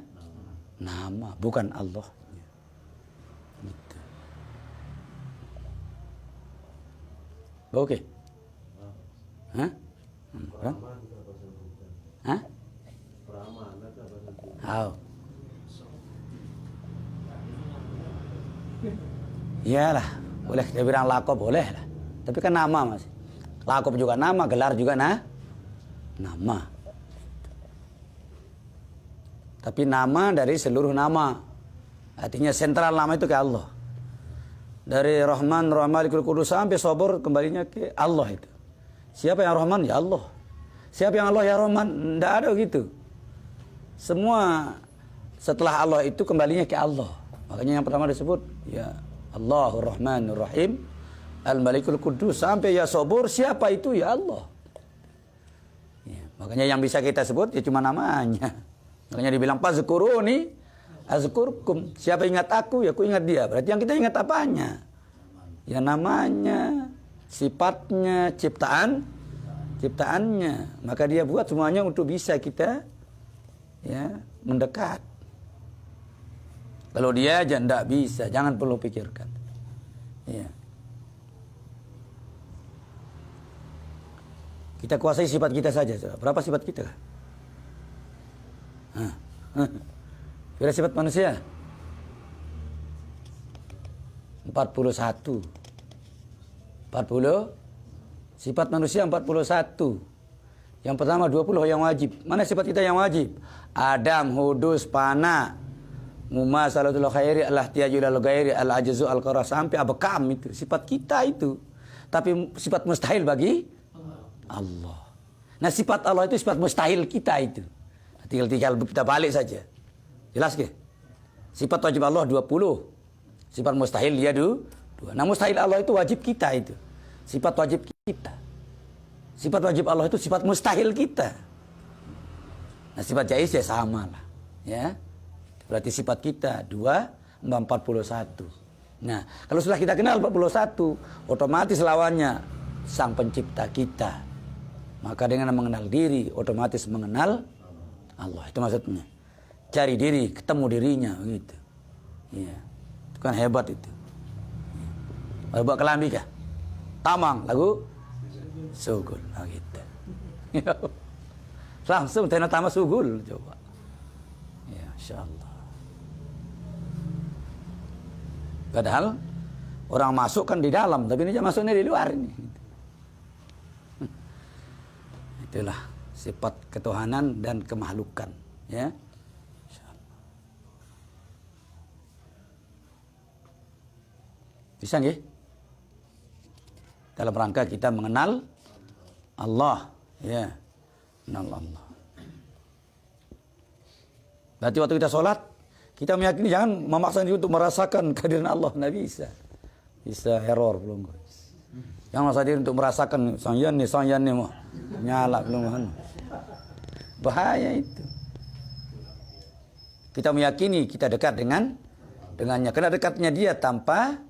nama, bukan Allah. Gitu. Oke. Hah? Hah? Oh. Iyalah, boleh kita bilang lakob boleh lah. Tapi kan nama Mas. Lakob juga nama, gelar juga nama. Tapi nama dari seluruh nama. Artinya sentral nama itu ke Allah. Dari Rahman, Malikul Qudus sampai Sabur kembalinya ke Allah itu. Siapa yang Rahman? Ya Allah. Siapa yang Allah ya Rahman? Tidak ada gitu. Semua setelah Allah itu kembalinya ke Allah. Makanya yang pertama disebut ya Allahur Rahmanur Rahim Al-Malikul Qudus sampai ya Sabur. Siapa itu? Ya Allah. Ya, makanya yang bisa kita sebut ya cuma namanya. Makanya dibilang fazkuruni azkurkum. Siapa ingat aku ya aku ingat dia. Berarti yang kita ingat apanya? Ya namanya, sifatnya, ciptaannya. Maka dia buat semuanya untuk bisa kita ya mendekat. Kalau dia aja tidak bisa, jangan perlu pikirkan. Ya. Kita kuasai sifat kita saja. Berapa sifat kita? Berapa sifat manusia? 41. 40. Sifat manusia 41. Yang pertama 20 yang wajib. Mana sifat kita yang wajib? Adam, hudus, pana, mumasalatul khairi, al-ihtiyaju ilal ghairi, al-ajzu al-qarah, sampai abkam itu. Sifat kita itu. Tapi sifat mustahil bagi Allah. Nah, sifat Allah itu sifat mustahil kita itu. Tinggal kita balik saja. Jelas ke? Sifat wajib Allah 20. Sifat mustahil dia 2. Nah, mustahil Allah itu wajib kita itu. Sifat wajib kita. Sifat wajib Allah itu sifat mustahil kita. Nah, sifat jaiz ya sama lah. Ya. Berarti sifat kita 41. Nah, kalau sudah kita kenal 41, otomatis lawannya sang pencipta kita. Maka dengan mengenal diri, otomatis mengenal Allah. Itu maksudnya. Cari diri, ketemu dirinya gitu. Ya. Itu kan hebat itu. Baru buat kelambi kah? Tamang lagu Sugul, nah gitu. Langsung tena tama Sugul coba. Ya, insyaallah. Padahal orang masuk kan di dalam, tapi ini masuknya di luar ini. Itulah sifat ketuhanan dan kemakhlukan, ya. Insyaallah. Bisa nggih? Dalam rangka kita mengenal Allah, ya, mengenal Allah. Berarti waktu kita sholat, kita meyakini, jangan memaksa diri untuk merasakan kehadiran Allah, nggak bisa. Bisa error belum. Jangan memaksa diri untuk merasakan sangyan nih mau nyala belum. Bahaya itu. Kita meyakini kita dekat dengannya. Karena dekatnya dia tanpa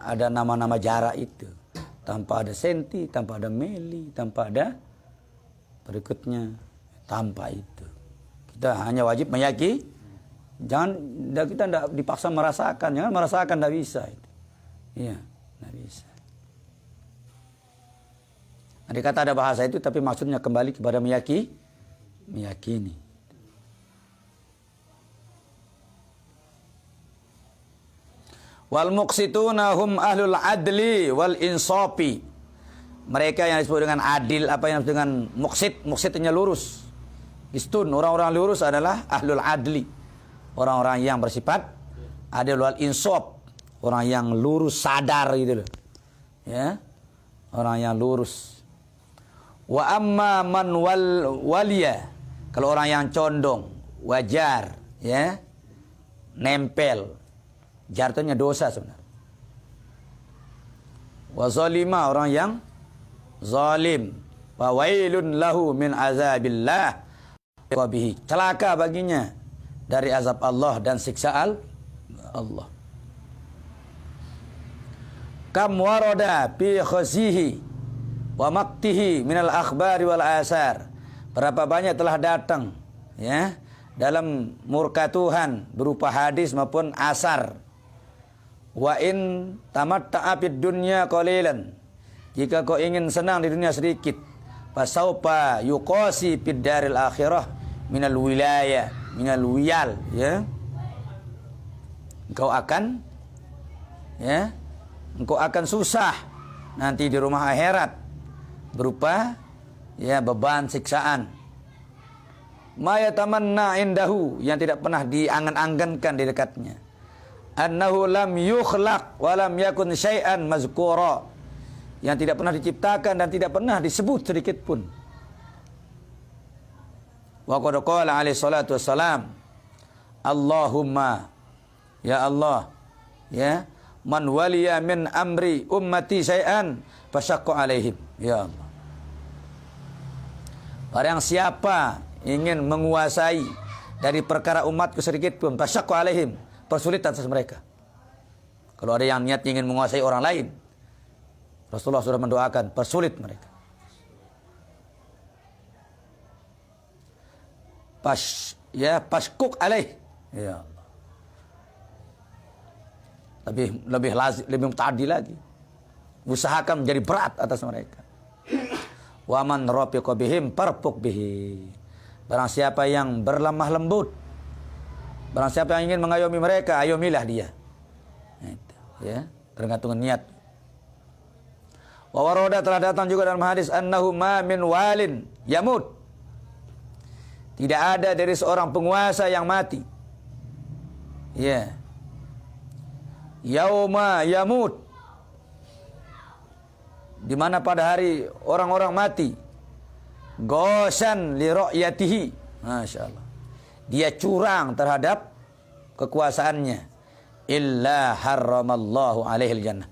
ada nama-nama jarak itu. Tanpa ada senti, tanpa ada mili, tanpa ada berikutnya, tanpa itu. Kita hanya wajib meyakini. Kita tidak dipaksa merasakan. Jangan merasakan, tidak bisa itu. Iya, tidak bisa. Andai kata ada bahasa itu, tapi maksudnya kembali kepada meyakini. Wal muqsituna hum ahlul adli wal insafi. Mereka yang disebut dengan adil, apa yang disebut dengan muqsitnya lurus. Istun, orang-orang lurus adalah ahlul adli. Orang-orang yang bersifat adil wal insaf. Orang yang lurus sadar gitu loh. Ya. Orang yang lurus. Wa amma man waliya. Kalau orang yang condong, wajar, ya. Nempel. Jartanya dosa sebenarnya. Wa zalima, orang yang zalim. Wa wailun lahu min azabillah wa bihi. Celaka baginya dari azab Allah dan siksa Allah. Kam warada fi khazihi wa maktihi minal akhbari wal asar. Berapa banyak telah datang, ya, dalam murka Tuhan berupa hadis maupun asar. Wa in tamatta'a fid dunya qalilan. Jika kau ingin senang di dunia sedikit, fasaufa yuqasi fid daril akhirah minal wilayah, minal wiyal, ya. Engkau akan susah nanti di rumah akhirat berupa, ya, beban siksaan. Ma yatamanna indahu, yang tidak pernah diangan-angankan di dekatnya. Annahu lam yukhlaq wa lam yakun syai'an mazkura, yang tidak pernah diciptakan dan tidak pernah disebut sedikit pun. Wa qad qala alaihi salatu wassalam, Allahumma, ya Allah, ya, man waliya min amri ummati syai'an fasyaqqa alaihim, ya Allah. Barang siapa ingin menguasai dari perkara umatku sedikit pun, fasyaqqa alaihim, persulit atas mereka. Kalau ada yang niat ingin menguasai orang lain, Rasulullah sudah mendoakan, persulit mereka. Paskuk alaih, ya Allah. Lebih muta'addi lagi. Usahakan menjadi berat atas mereka. Wa man rafiqa bihim farfuq bihi. Barang siapa yang berlemah lembut Barang siapa yang ingin mengayomi mereka, ayomilah dia. Itu, ya, tergantung niat. Wa warada telah datang juga dalam hadis annahu ma min walin yamut. Tidak ada dari seorang penguasa yang mati. Ya. Yauma yamut. Di mana pada hari orang-orang mati. Goshan li ra'yatihi. Masya Allah. Dia curang terhadap kekuasaannya. Illa harramallahu alaihil jannah.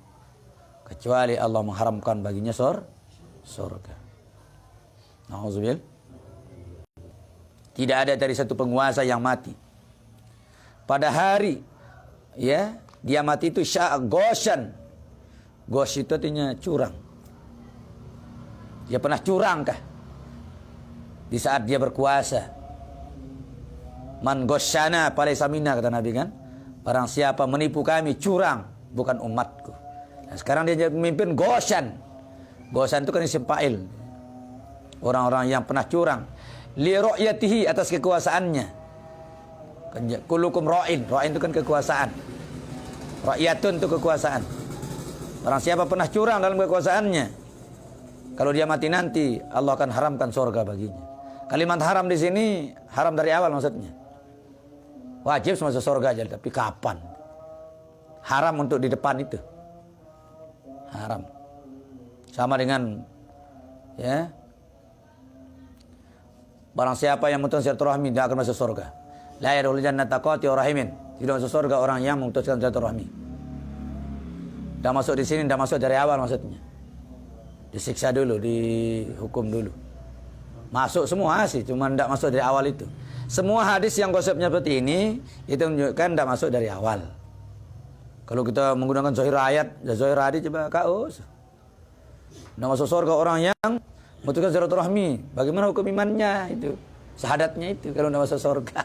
Kecuali Allah mengharamkan baginya surga. Nauzubillah. Tidak ada dari satu penguasa yang mati. Pada hari ya, dia mati itu goshan. Gos itu artinya curang. Dia pernah curang kah? Di saat dia berkuasa. Man gosyana falaysa minna, kata Nabi kan. Barang siapa menipu kami, curang, bukan umatku. Nah, sekarang dia jadi pemimpin gosyan. Gosyan itu kan isim fa'il. Orang-orang yang pernah curang. Li ru'yatihi, atas kekuasaannya. Kulukum ra'in. Ra'in itu kan kekuasaan. Ra'yatun itu kekuasaan. Barang siapa pernah curang dalam kekuasaannya, kalau dia mati nanti, Allah akan haramkan surga baginya. Kalimat haram di sini, haram dari awal maksudnya. Wajib masuk surga aja, tapi kapan? Haram untuk di depan itu. Haram. Sama dengan ya, barang siapa yang memutuskan silaturahmi tidak akan masuk surga. La yadkhulul jannata qati'ur rahimin. Tidak masuk surga orang yang memutuskan silaturahmi. Tidak masuk di sini, tidak masuk dari awal maksudnya. Disiksa dulu, dihukum dulu. Masuk semua sih, cuma tidak masuk dari awal itu. Semua hadis yang konsepnya seperti ini, itu menunjukkan tidak masuk dari awal. Kalau kita menggunakan zahir ayat, zahir hadis coba kaos. Tidak masuk surga orang yang memutuskan silaturahmi. Bagaimana hukum imannya itu? Syahadatnya itu kalau tidak masuk surga.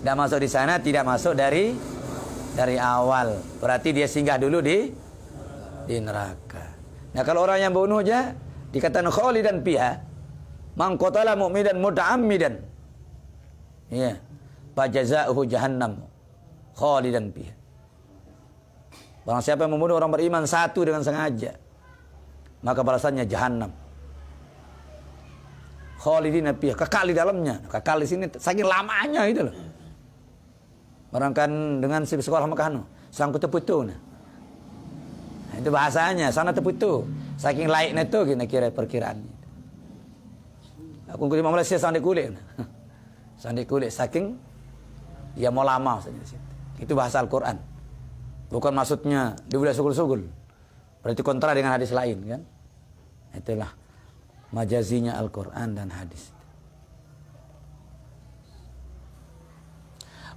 Tidak masuk di sana, tidak masuk dari awal. Berarti dia singgah dulu di neraka. Nah, kalau orang yang bunuh aja dikatakan khalidan fiha, man qatala mu'minan muta'ammidan. Ya. Fa jazaohu jahannam khalidan fiha. Barang siapa yang membunuh orang beriman satu dengan sengaja, maka balasannya jahannam. Khalidina fiha, kekal di dalamnya. Kekal di sini saking lamanya itu loh. Barangkan dengan si sekolah Mekah sangkut teputu. Nah, itu bahasanya, sana teputu. Saking laiknya itu kira-kira perkiraannya. Aku kulit Malaysia sandi kulit. Sandi kulit saking dia mau lama maksudnya. Itu bahasa Al-Qur'an. Bukan maksudnya dia boleh sugul-sugul. Berarti kontra dengan hadis lain kan? Itulah majazinya Al-Qur'an dan hadis.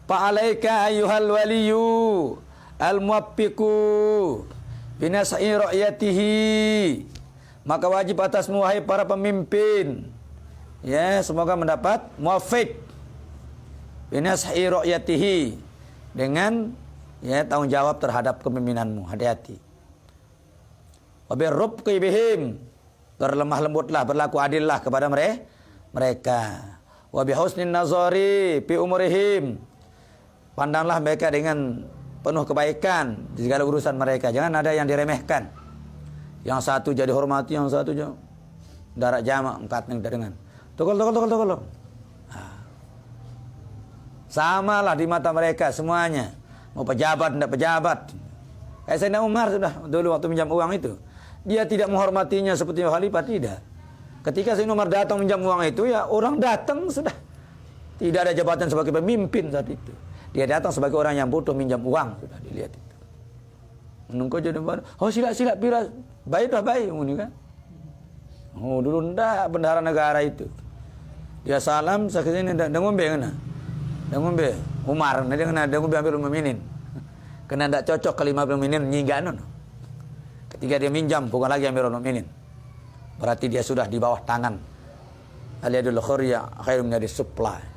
Fa'alaika ayyuhal waliyu al-muwaffiqu binas'i ra'yatihi. Maka wajib atasmu wahai para pemimpin, ya, semoga mendapat muwaffiq binas'i ra'yatihi, dengan ya tanggung jawab terhadap kepemimpinanmu. Hati-hati. Wa birrufqi bihim, berlemah lembutlah, berlaku adillah kepada mereka. Wa bihusnin nazari fi umurihim, pandanglah mereka dengan penuh kebaikan di segala urusan mereka. Jangan ada yang diremehkan. Yang satu jadi hormati, yang satu darak jamak angkat dengan tokol. Nah. Samalah di mata mereka semuanya. Mau pejabat, tidak pejabat. Kayak Sayyidina Umar sudah dulu waktu minjam uang itu. Dia tidak menghormatinya seperti khalifah, tidak. Ketika Sayyidina Umar datang minjam uang itu, ya orang datang sudah. Tidak ada jabatan sebagai pemimpin saat itu. Dia datang sebagai orang yang butuh minjam uang, sudah dilihat itu. Menunggu jadi oh sila pira baik ini kan. Oh dulu ndak bendahara negara itu. Dia salam sakit ini ndak ngombe kena. Ndak ngombe Umar nanti kena ndak ngombe Amirul Mukminin. Kena ndak cocok kelima Amirul Mukminin nyingganon. Ketika dia minjam bukan lagi Amirul Mukminin. Berarti dia sudah di bawah tangan. Aliyadul khurya khairum dari supply.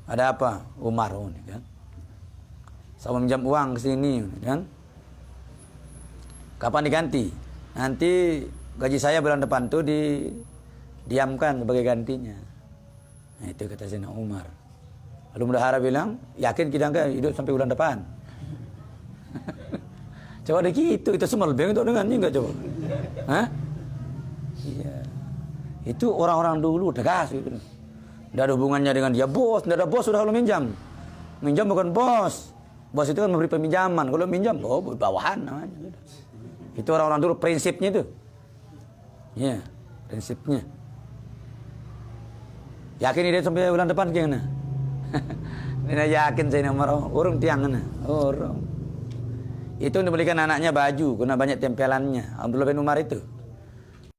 Ada apa? Umar ini kan. Sama minjam uang ke sini kan. Kapan diganti? Nanti gaji saya bulan depan tuh diamkan sebagai gantinya. Nah, itu kata Sayyidina Umar. Lalu bendahara bilang, yakin kita kan hidup sampai bulan depan? Coba ada gitu, kita semua lebih untuk dengannya enggak coba? Hah? Iya. Itu orang-orang dulu tegas gitu. Tidak ada hubungannya dengan dia bos, tidak ada bos sudah kalau minjam. Minjam bukan bos. Bos itu kan memberi peminjaman. Kalau minjam, bawahan namanya. Itu orang-orang dulu prinsipnya itu. Iya, prinsipnya. Yakin dia sampai bulan depan gimana? Ini yakin saya nomor orang tiang mana? Orang. Itu untuk belikan anaknya baju, kena banyak tempelannya. Abdullah bin Umar itu.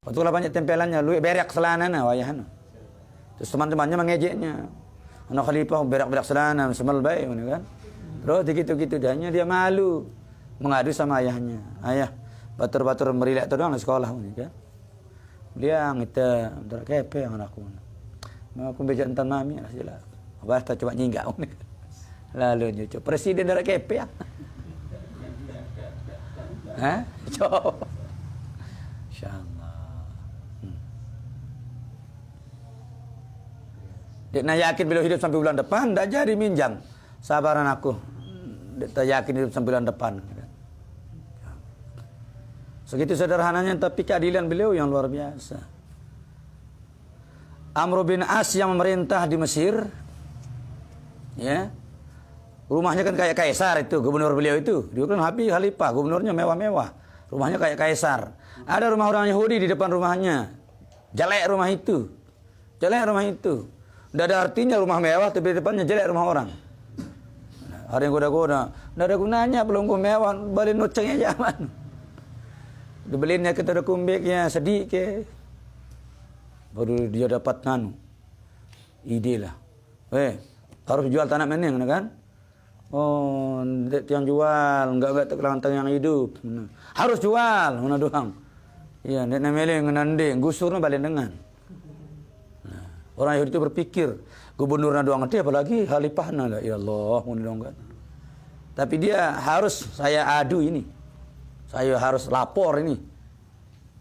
Waktu lah banyak tempelannya, lu berak selana na wayahan. Terus teman-temannya mengejeknya. Anak khalifah berak-berak selana, semal baik kan. Terus gitu-gitu dia malu mengadu sama ayahnya. Ayah, batur-batur merilak tu doang di sekolah ni kan. Dia kita kepe yang anakku. Mau aku bejak entan mami lah jelas. Apa tak coba nyinggak ni. Lalu dia presiden dari kepe ya. Hah? Coba. Insyaallah. Dia nak yakin bila hidup sampai bulan depan, tak jadi minjam. Sabaran aku. Dia tak yakin hidup sampai bulan depan. Segitu sederhananya, tapi keadilan beliau yang luar biasa. Amr bin As yang memerintah di Mesir, ya, rumahnya kan kayak kaisar itu, gubernur beliau itu. Dia kan khalifah, gubernurnya mewah-mewah. Rumahnya kayak kaisar. Ada rumah orang Yahudi di depan rumahnya. Jelek rumah itu. Jelek rumah itu. Tidak ada artinya rumah mewah, tapi di depannya jelek rumah orang. Ada yang goda-goda. Tidak ada gunanya, belum mewah, balik nocengnya zaman. Dibelinya kita ada kumbiknya, sedih ke. Baru dia dapat ide lah. Harus jual tanah meneng kan? Oh, yang jual, enggak terkelantan yang hidup. Harus jual, mana doang. Iya, nek namanya ngenanding, gusurnya balik dengan. Nah, orang Yahudi itu berpikir, gubernurnya doang nanti apalagi khalifahnya lah. Ya Allah, kan. Tapi dia harus saya adu ini. Saya harus lapor ini.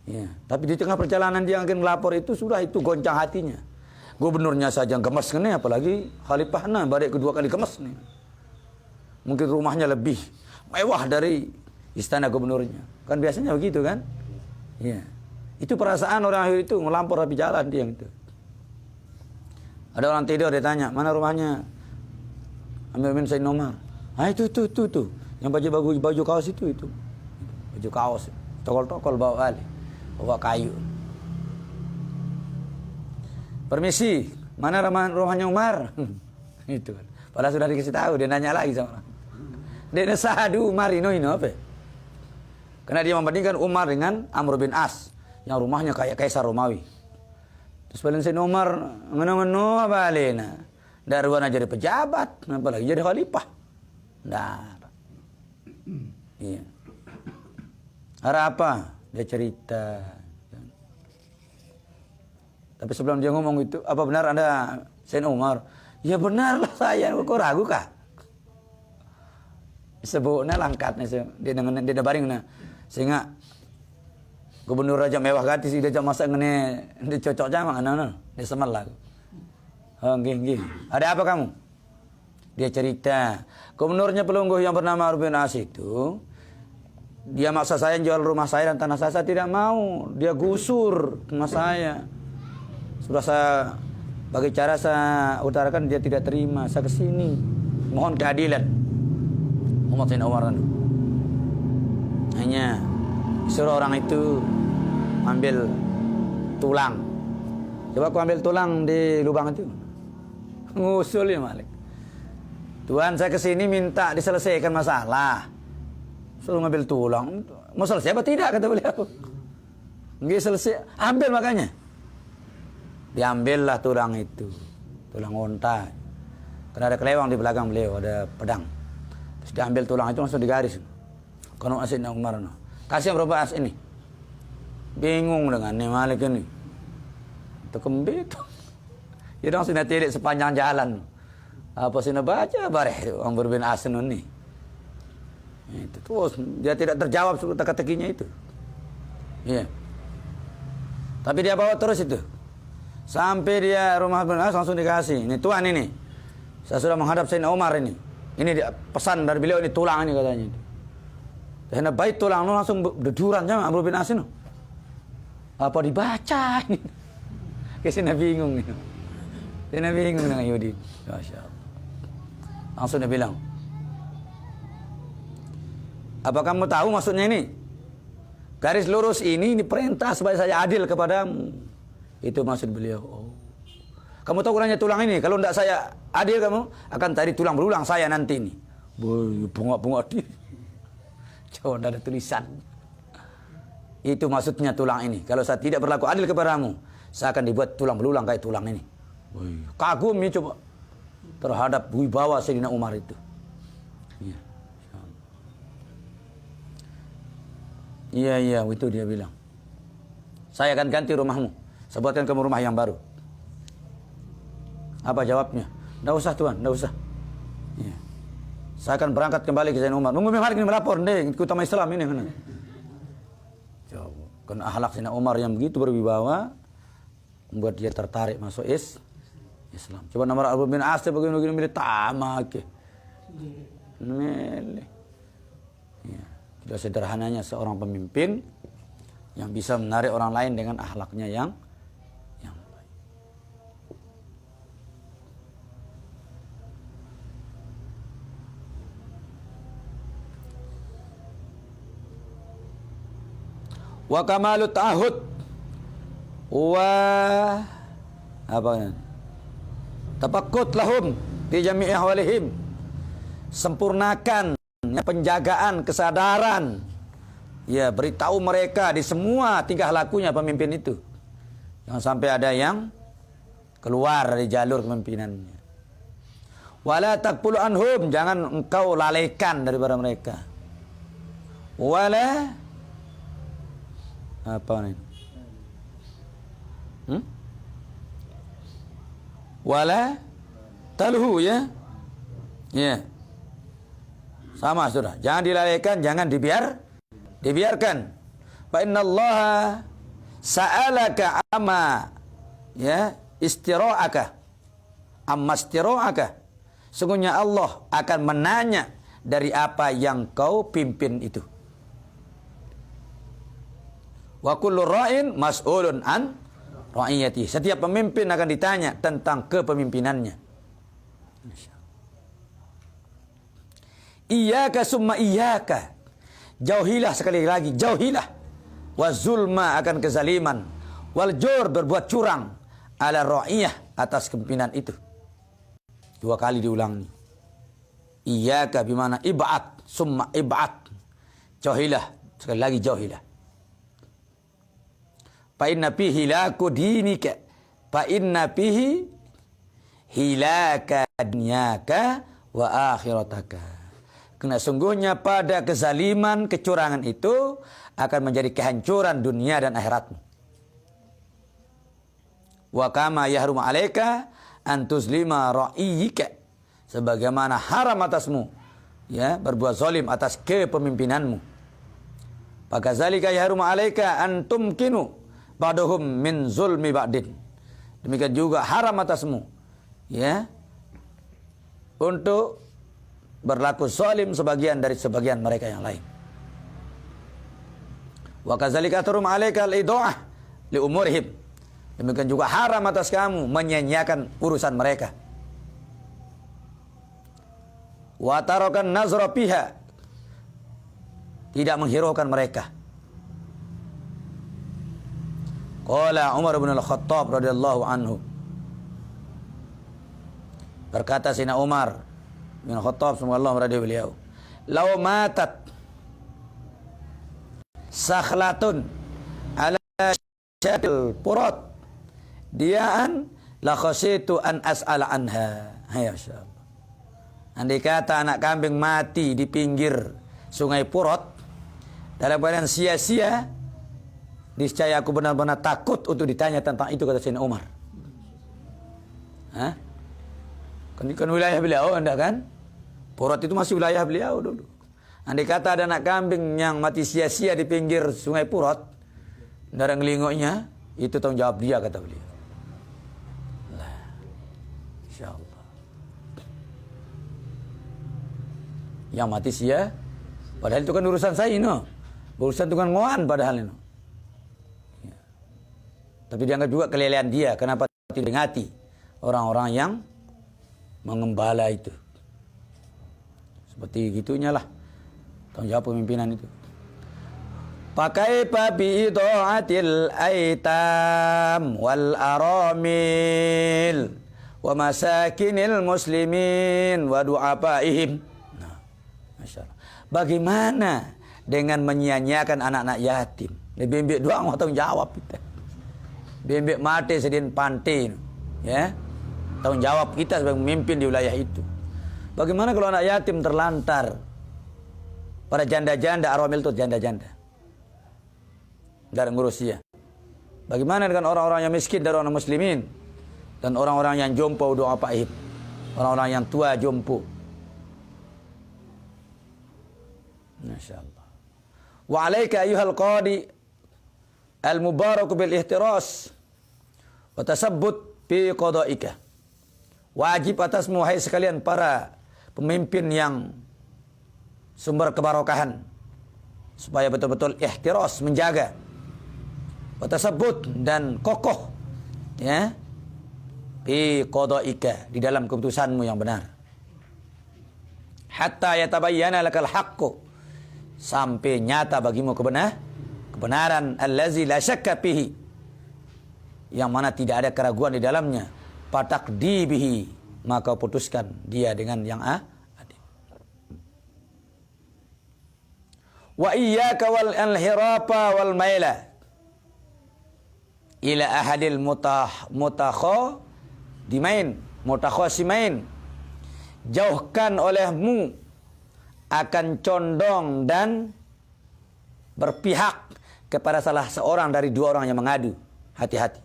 Ya, tapi di tengah perjalanan dia akan melapor itu sudah itu goncang hatinya. Gubernurnya saja gemes nih, apalagi khalifahnya balik kedua kali gemes nih. Mungkin rumahnya lebih mewah dari istana gubernurnya. Kan biasanya begitu kan? Ya. Itu perasaan orang Yahudi itu ngelampor tapi jalan dia gitu. Ada orang tidur dia tanya, "Mana rumahnya?" Amir bin Said Umar. "Ah itu. Yang baju kaos itu. Baju kaos. Tokol-tokol bawa kali. Bawa kayu. Permisi, mana rumahnya Umar?" Itu kan. Padahal sudah dikasih tahu, dia nanya lagi sama orang. Dia nasadu Umar ini apa? Karena dia membandingkan Umar dengan Amr bin As yang rumahnya kayak kaisar Romawi. Terus balen Sayyidina Umar ngono-ngono apa alena. Darwana jadi pejabat, apalagi jadi khalifah. Nah. Iya. Ada apa? Dia cerita. Tapi sebelum dia ngomong itu, apa benar Anda Sayyidina Umar? Ya benarlah saya, kok ragu kah? Sebutnya langkatnya dia baring na. Sehingga gubernur raja mewah gati sih dia masak ngene dia cocok jamang ana dia semal lah. Oh nggih. Ada apa kamu? Dia cerita, gubernurnya Pelungguh yang bernama Amr bin As itu dia maksa saya jual rumah saya dan tanah saya tidak mau. Dia gusur rumah saya. Sudah saya bagi cara saya utarakan dia tidak terima. Saya kesini mohon keadilan. Muhammad bin Umar hanya suruh orang itu ambil tulang. Coba aku ambil tulang di lubang itu. Ngusul ya Malik. Tuhan saya kesini minta diselesaikan masalah. Suruh ngambil tulang. Mau selesai apa tidak kata beliau. Nggak selesai. Ambil makanya. Diambillah tulang itu. Tulang onta. Karena ada kelewang di belakang beliau. Ada pedang. Terus diambil tulang itu langsung digaris. Kono asin Umar. Kasih berapa as ini? Bingung dengan ni Malik ini. Itu kembit. Dia langsung tilik sepanjang jalan. Apa sih nak baca bareh Amr bin As ini. Itu terus dia tidak terjawab teka-tekinya itu. Iya. Tapi dia bawa terus itu. Sampai dia rumah bin As langsung dikasih. Ini tuan ini. Saya sudah menghadap Sayyidina Umar ini. Ini pesan dari beliau, ini tulang ini katanya. Karena baik tulang lu langsung berduran sama Amr bin As ini. Apa dibaca ini? Kesini bingung nih. Saya bingung dengan Yahudi. Masya Allah. Langsung dia bilang, apa kamu tahu maksudnya ini? Garis lurus ini perintah supaya saya adil kepadamu. Itu maksud beliau. Oh. Kamu tahu ukurannya tulang ini? Kalau tidak saya adil, kamu akan cari tulang berulang saya nanti ini. Bunga-bunga dia. Coba ada tulisan. Itu maksudnya tulang ini. Kalau saya tidak berlaku adil kepadamu, saya akan dibuat tulang berulang kayak tulang ini. Kagum nih coba terhadap wibawa Sayyidina Umar itu. Iya, itu dia bilang. Saya akan ganti rumahmu. Saya buatkan kamu rumah yang baru. Apa jawabnya? Tidak usah Tuhan, tidak usah. Ya. Saya akan berangkat kembali ke Sayyidina Umar. Mungkin Malik ini melapor, ikut utama Islam ini. Coba. Karena akhlak Sayyidina Umar yang begitu berwibawa, membuat dia tertarik masuk Islam. Coba nama Amr bin As begini milih tamak. Meleh. Ya. Tidak sederhananya seorang pemimpin yang bisa menarik orang lain dengan akhlaknya yang baik. Wa kamalu ta'ahud wa apa ini? Tafakkut lahum fi jami'i ahwalihim. Sempurnakan penjagaan kesadaran, ya, beritahu mereka di semua tingkah lakunya pemimpin itu, jangan sampai ada yang keluar dari jalur kepemimpinannya. Wala takpulu anhum, jangan engkau lalaikan daripada mereka. Wala apa ini? Wala talhu, ya. Sama sudah. Jangan dilalaikan, jangan dibiarkan. Fa innallaha sa'alaka amma istira'aka. Amma istira'aka. Sungguhnya Allah akan menanya dari apa yang kau pimpin itu. Wa kullu ra'in mas'ulun an ra'iyati. Setiap pemimpin akan ditanya tentang kepemimpinannya. Iyyaka summa iyyaka. Jauhilah sekali lagi, jauhilah. Wa zulma akan kezaliman. Wal jur berbuat curang. Ala ra'iyah atas kepemimpinan itu. 2 kali diulangi. Iyyaka bimana ib'at summa ib'at. Jauhilah, sekali lagi jauhilah. Fa inna fihi hilaku dinika. Fa inna fihi hilaka dunyaka wa akhirataka. Karena sungguhnya pada kezaliman, kecurangan itu akan menjadi kehancuran dunia dan akhiratmu. Wa kama yahrumu alaika an tuzlima ra'iyika. Sebagaimana haram atasmu, ya, berbuat zalim atas kepemimpinanmu. Fakadzalika yahrumu alaika an tumkinu ba'dahum min zulmi ba'din. Demikian juga haram atasmu, ya, untuk berlaku zalim sebagian dari sebagian mereka yang lain. Wa kadzalika tarum alaika al-idha'ah li umurihim. Demikian juga haram atas kamu menyia-nyiakan urusan mereka. Wa tarakan nazra fiha. Tidak menghiraukan mereka. Qala Umar bin Al-Khattab radhiyallahu anhu. Berkata Sayyidina Umar bin Khattab, semoga Allah meridai beliau, "Lau matat sakhlatun ala syadil purat diaan la khasitu an as'ala anha." Ya Allah. Andai kata anak kambing mati di pinggir sungai Purat dalam keadaan sia-sia, niscaya aku benar-benar takut untuk ditanya tentang itu, kata Sayyidina Umar. Kan wilayah beliau, anda kan? Purat itu masih wilayah beliau dulu. Andai kata ada anak kambing yang mati sia-sia di pinggir sungai Purat, darah ngelingoknya, itu tanggung jawab dia, kata beliau. Insya Allah. Yang mati sia. Padahal itu kan urusan saya no. Urusan Tuhan ngoan padahal ini. Ya. Tapi dianggap juga kelelehan dia. Kenapa tidak dengati orang-orang yang mengembala itu. Seperti gitunya lah. Tanggung jawab pemimpinan itu. Pakai pabi idha'atil aitam wal aramil wa masakinil muslimin wa du'afaihim. Nah, Masya Allah. Bagaimana dengan menyia-nyiakan anak-anak yatim? Bimbik doang mau tanggung jawab kita. Bimbik mati sedin pantai. Ya. Tanggung jawab kita sebagai pemimpin di wilayah itu. Bagaimana kalau anak yatim terlantar? Para janda-janda, aramil itu janda-janda. Dari ngurus dia. Bagaimana dengan orang-orang yang miskin dari orang muslimin? Dan orang-orang yang jompo du'afaihim. Orang-orang yang tua jompo. Masya Allah. Wa alaika ayuhal qadi al-mubarak bil ihtiras wa tasabbut fi qada'ika. Wajib atasmu hai sekalian para pemimpin yang sumber kebarokahan supaya betul-betul ihtiras, menjaga, wa tasabbut dan kokoh ya fi qada'ika, di dalam keputusanmu yang benar. Hatta yatabayyana lakal haqqu, sampai nyata bagimu kebenaran allazi la syakka fihi, yang mana tidak ada keraguan di dalamnya, pataqdi bihi, maka putuskan dia dengan yang adil. Wa iyyaka wal inhirafa wal maila ila ahadil mutakhasimain, jauhkan olehmu akan condong dan berpihak kepada salah seorang dari dua orang yang mengadu. Hati-hati.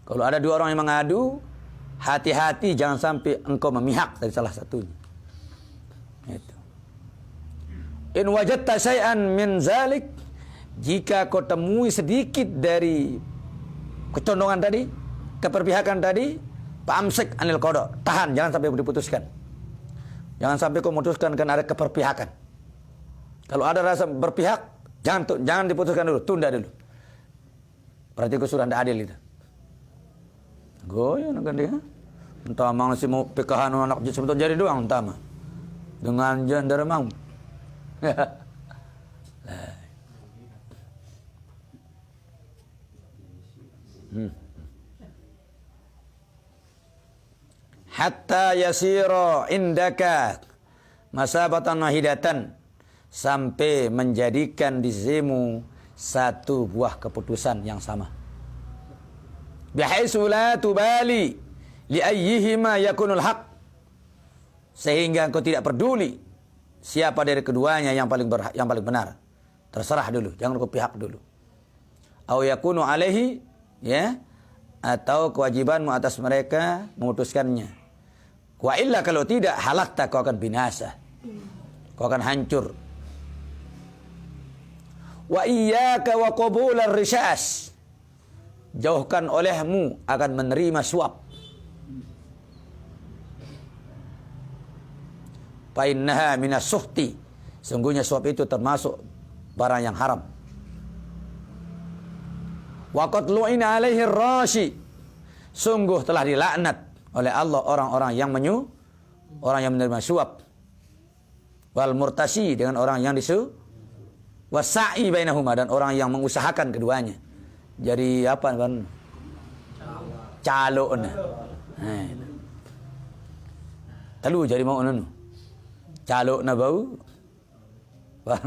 Kalau ada dua orang yang mengadu, hati-hati jangan sampai engkau memihak dari salah satunya. Itu. In wajadta syai'an min zalik, jika kau temui sedikit dari kecondongan tadi, keperpihakan tadi, fa'amsik anil qada, tahan, jangan sampai diputuskan. Jangan sampai kau memutuskan karena ada keperpihakan. Kalau ada rasa berpihak, jangan diputuskan dulu, tunda dulu. Berarti kau sudah tidak adil itu. Goyo nak dia. Entah mang si mau pekahan anak sebetulnya jadi doang entah mah. Dengan janda mang. Hatta yasira indaka masabatan wahidatan, sampai menjadikan di sisimu satu buah keputusan yang sama. Bihaitsu la tubali li ayyihima yakunul haq, sehingga engkau tidak peduli siapa dari keduanya yang paling benar. Terserah dulu, jangan kau pihak dulu. Au yakunu alaihi, ya, atau kewajibanmu atas mereka memutuskannya. Wa illa, kalau tidak, halakta, kau akan binasa. Kau akan hancur. Wa iyyaka wa qabular risyas, jauhkan olehmu akan menerima suap. Fa innaha minas suhti, sungguhnya suap itu termasuk barang yang haram. Wa qad lu'ina alaihi ar-rashi, sungguh telah dilaknat oleh Allah orang-orang yang menerima suap. Wal murtasi, dengan orang yang wasa'i bainahuma, dan orang yang mengusahakan keduanya. Jadi apa kan? Calo na. Talu jadi mau nanu. Calo na bau. Wah.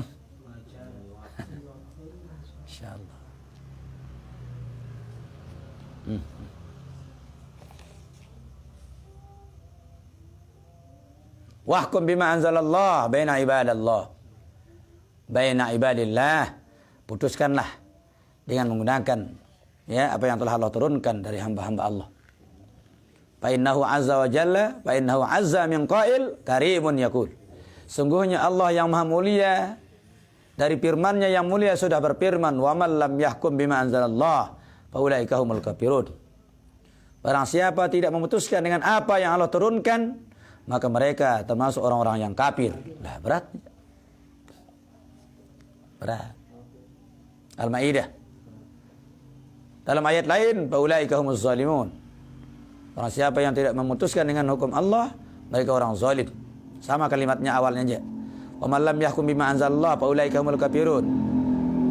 Insyaallah. Wahkum bima anzalallah baina ibadallah. Baina ibadillah. Putuskanlah dengan menggunakan ya apa yang telah Allah turunkan dari hamba-hamba Allah. Fa innahu azza wa jalla, fa innahu azza min qail karimun yaqul. Sungguhnya Allah yang maha mulia, dari firman-Nya yang mulia sudah berfirman, wa man lam yahkum bima anzalallah fa ulaika humul kafirun. Barang siapa tidak memutuskan dengan apa yang Allah turunkan, maka mereka termasuk orang-orang yang kafir. Lah berat. Berat. Al-Maidah. Dalam ayat lain, faulaika humuz zalimun. Orang siapa yang tidak memutuskan dengan hukum Allah, mereka orang zalim. Sama kalimatnya awalnya aja. Wa man lam yahkum bima anzalallah faulaika humul kafirun.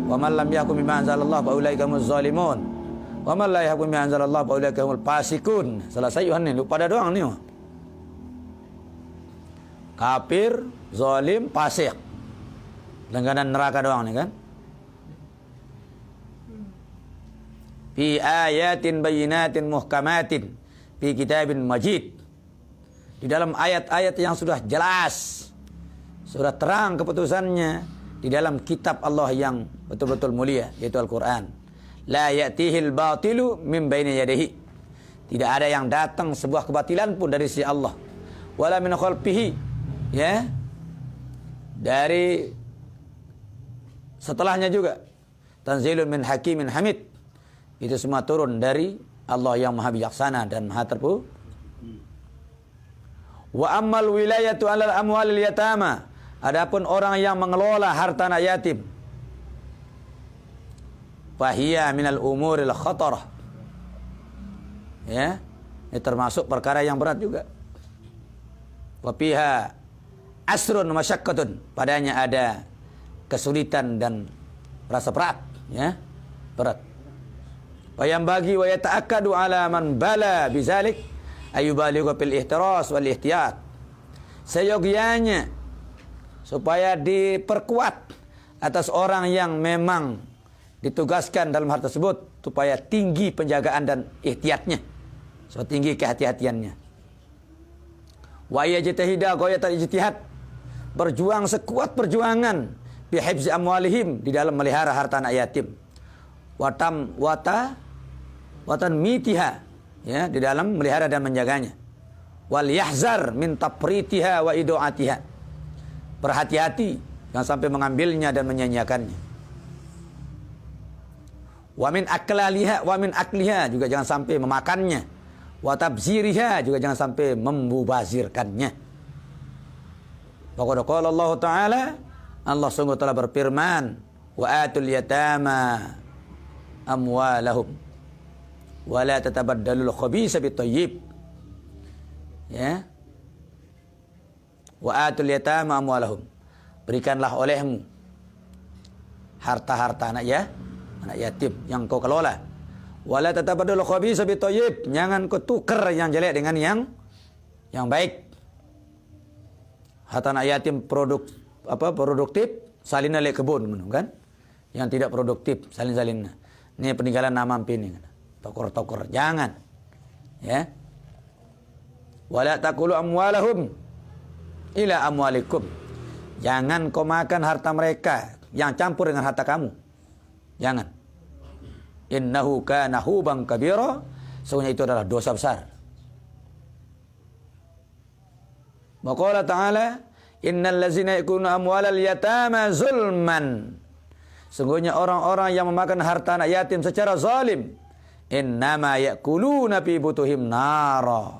Wa man lam yahkum bima anzalallah faulaika humuz zalimun. Wa man la yahkum bima anzalallah faulaika humul fasikun. Selesai Yohan ni, lupa ada doang ni. Kafir, zalim, fasik. Langganan neraka doang ni kan. Fi ayatin bayyinatin muhkamatin fi kitabin majid. Di dalam ayat-ayat yang sudah jelas, sudah terang keputusannya di dalam kitab Allah yang betul-betul mulia, yaitu Al-Quran. La ya'tihil batilu min baini yadihi. Tidak ada yang datang sebuah kebatilan pun dari sisi Allah. Wala min khalfihi, ya. Dari setelahnya juga. Tanzilun min hakimin hamid. Itu semua turun dari Allah yang maha bijaksana dan maha terpu. Wa ammal wilayatu alal amwalil yatama. Adapun orang yang mengelola harta anak yatim, fahiya minal umuril khatarah. Ya, ini termasuk perkara yang berat juga. Wa fiha asrun masyaqqatun. Padanya ada kesulitan dan rasa berat, ya. Berat. Wa yang bagi wa yata'akkadu ala man bala bizalik ayyubalighu fil ihtiras wal ihtiyat. Seyogianya supaya diperkuat atas orang yang memang ditugaskan dalam hal tersebut supaya tinggi penjagaan dan ihtiyatnya, so tinggi kehati-hatiannya. Wa yajtahida ghayatal ijtihad, berjuang sekuat perjuangan bi hifzi amwalihim, di dalam melihara harta anak yatim. Watan mitiha, ya, di dalam melihara dan menjaganya. Wal yahzar min tapritiha wa idoatiha, berhati-hati jangan sampai mengambilnya dan menyanyiakannya. Wa min akliha juga jangan sampai memakannya. Wa tabziriha juga jangan sampai membubazirkannya. Faqad qala Allah Ta'ala, Allah sungguh telah berfirman, wa atul yatama amwalahum wa la tatabaddalul khabisa bitayyib. Ya. Wa atul yatama amwalahum, berikanlah olehmu harta-harta anak yatim yang kau kelola. Wa la tatabaddalul khabisa bitayyib, jangan kau tukar yang jelek dengan yang baik. Harta anak yatim produktif salina le kebun kan. Yang tidak produktif salin-salin. Ini peninggalan nama pini. Tokor-tokor jangan. Ya. Wala taqulu amwalahum ila amwalikum. Jangan kau makan harta mereka yang campur dengan harta kamu. Jangan. Innahu kana huban kabira. Sesungguhnya itu adalah dosa besar. Maqala ta'ala, innal ladzina yakuluna amwalal yatama zulman. Sungguhnya orang-orang yang memakan harta anak yatim secara zalim, innama yakuluna fi butuhim nara.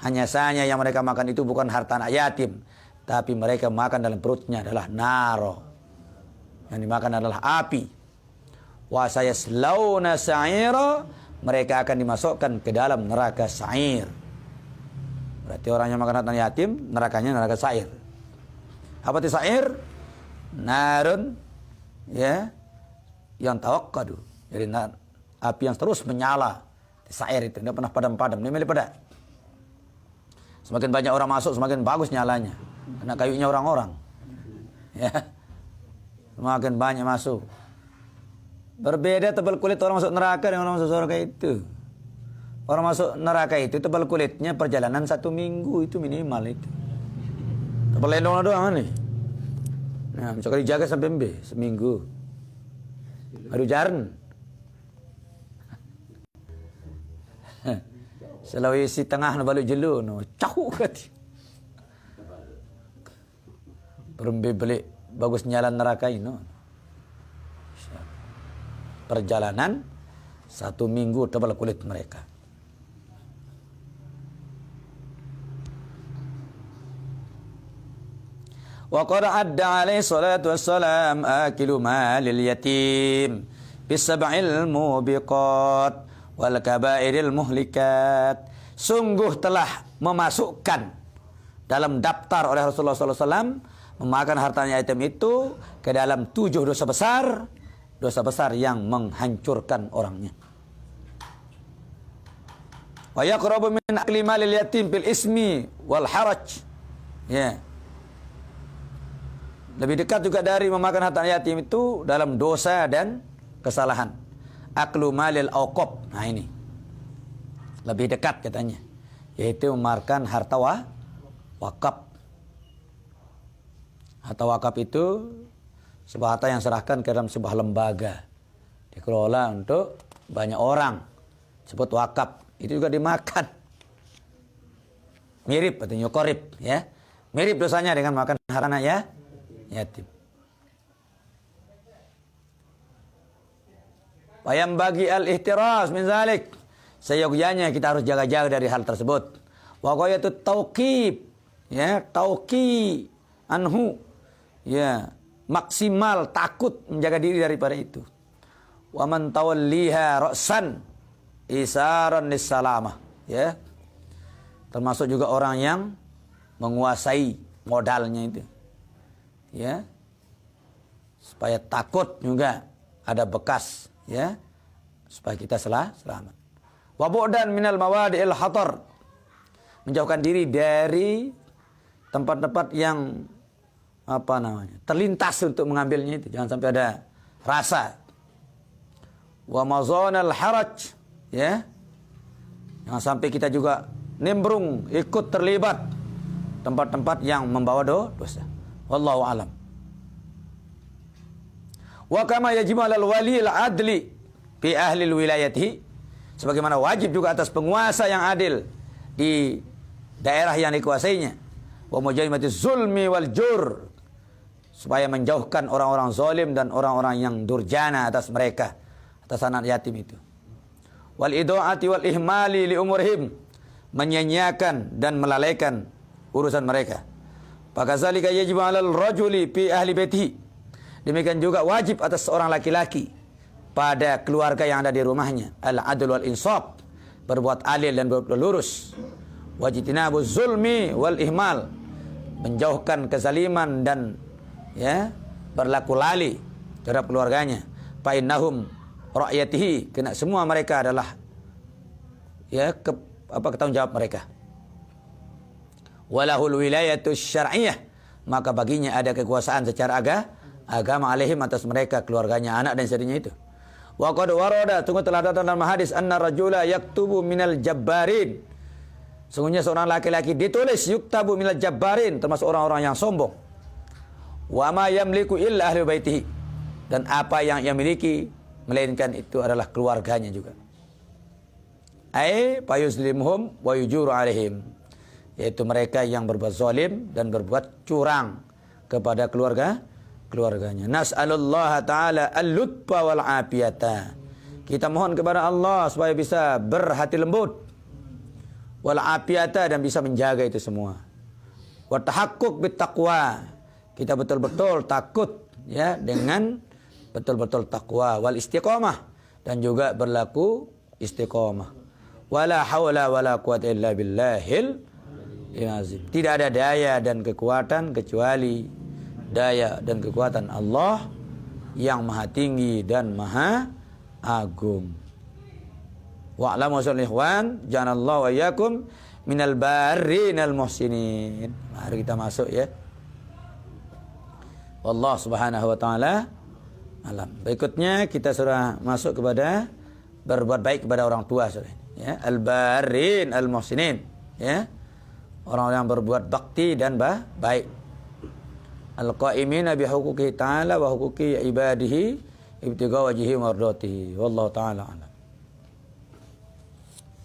Hanya saja yang mereka makan itu bukan harta anak yatim, tapi mereka makan dalam perutnya adalah naro. Yang dimakan adalah api. Wa sayaslawna sa'ira, mereka akan dimasukkan ke dalam neraka sa'ir. Berarti orang yang makan harta anak yatim, nerakanya neraka sa'ir. Apa itu sa'ir? Narun, ya, yang tawakkadu. Jadi api yang terus menyala. Sa'ir itu tidak pernah padam-padam. Ini milik pada. Semakin banyak orang masuk, semakin bagus nyalanya. Karena kayunya orang-orang. Ya. Semakin banyak masuk. Berbeda tebal kulit orang masuk neraka dengan orang masuk surga itu. Orang masuk neraka itu tebal kulitnya perjalanan 1 minggu itu minimal itu. Tebal lendong doang nih. Nah, misalkan dijaga sampai seminggu. Baru jaran. Sulawesi Tengah na balik jelu no cau kati. Berembe balik bagus nyala neraka ini. Perjalanan 1 minggu tebal kulit mereka. Wa qad adda alaihi salatu wassalam akilu malil yatim bisab'il mubiqat wal kabairil muhlikat. Sungguh telah memasukkan dalam daftar oleh Rasulullah SAW memakan hartanya yatim itu ke dalam 7 dosa besar yang menghancurkan orangnya. Wa yaqrabu min akli malil yatim bil ismi wal haraj. Ya. Lebih dekat juga dari memakan harta yatim itu dalam dosa dan kesalahan. Aklu malil auqab. Nah ini. Lebih dekat katanya. Yaitu memakan harta wakaf. Harta wakaf itu sebuah harta yang serahkan ke dalam sebuah lembaga. Dikelola untuk banyak orang. Sebut wakaf. Itu juga dimakan. Mirip artinya korib. Ya. Mirip dosanya dengan makan harta ya. Yatim. Payam bagi al-ihtiras min zalik. Seyogyanya kita harus jaga-jaga dari hal tersebut. Wa ghayatut tauqib. Ya, tauqi anhu. Ya, maksimal takut menjaga diri daripada itu. Wa man tawalliha ra'san isaran lis-salamah. Ya. Termasuk juga orang yang menguasai modalnya itu. Ya, supaya takut juga ada bekas, ya, supaya kita selamat. Wa bu'dan minal mawadi'il khatar, menjauhkan diri dari tempat-tempat yang terlintas untuk mengambilnya itu, jangan sampai ada rasa. Wa mazanal haraj, ya, jangan sampai kita juga nimbrung ikut terlibat tempat-tempat yang membawa dosa. Wallahu alam. Wa kama yajibu 'alal wali al-'adli fi ahli wilayatihi, sebagaimana wajib juga atas penguasa yang adil di daerah yang dikuasainya. Wa mujahimatiz zulmi wal jur, supaya menjauhkan orang-orang zalim dan orang-orang yang durjana atas mereka, atas anak yatim itu. Wal idu'ati wal ihmali li umurihim, menyanyiakan dan melalaikan urusan mereka. Fakazalika yajibu 'alal rajuli fi ahli baitihi, demikian juga wajib atas seorang laki-laki pada keluarga yang ada di rumahnya, al-'adl wal insaf, berbuat adil dan berbuat lurus. Wajtinabuz zulmi wal ihmal, menjauhkan kezaliman dan ya berlaku lali terhadap keluarganya. Fa innahum ra'yatihi, karena semua mereka adalah ya ketanggung jawab mereka. Walahul wilayatus syar'iyyah, maka baginya ada kekuasaan secara agama alaihim atas mereka, keluarganya, anak dan istrinya itu. Wa qad warada, sungguh telah datang dalam hadis, anna rajula yaktubu minal jabbarin, sungguhnya seorang laki-laki ditulis yuktabu minal jabbarin, termasuk orang-orang yang sombong. Wa ma yamliku illa ahli baitihi, dan apa yang ia miliki melainkan itu adalah keluarganya juga. Ai fayuzlimhum wa yujuru alaihim, yaitu mereka yang berbuat zalim dan berbuat curang kepada keluarganya. Nas'alullaha ta'ala al-lutfa wal afiyata, kita mohon kepada Allah supaya bisa berhati lembut, wal afiyata, dan bisa menjaga itu semua. Wa tahaqquk bit taqwa, kita betul-betul takut ya dengan betul-betul takwa, wal istiqamah, dan juga berlaku istiqamah. Wala haula wala quwwata illa billahil azim. Tidak ada daya dan kekuatan kecuali daya dan kekuatan Allah yang maha tinggi dan maha agung. Wa'lamu sallallahu ikhwan, janallahu wa iyyakum minal barrinal muhsinin. Mari kita masuk ya. Allah Subhanahu wa taala alam. Berikutnya kita sudah masuk kepada berbuat baik kepada orang tua, ya, al-barrin al-muhsinin, ya. Orang yang berbuat bakti dan baik. Al-qa'imina bihuquqi ta'ala wa huquqi ibadihi ibtigha wajhihi mardatihi. Wallahu ta'ala alam.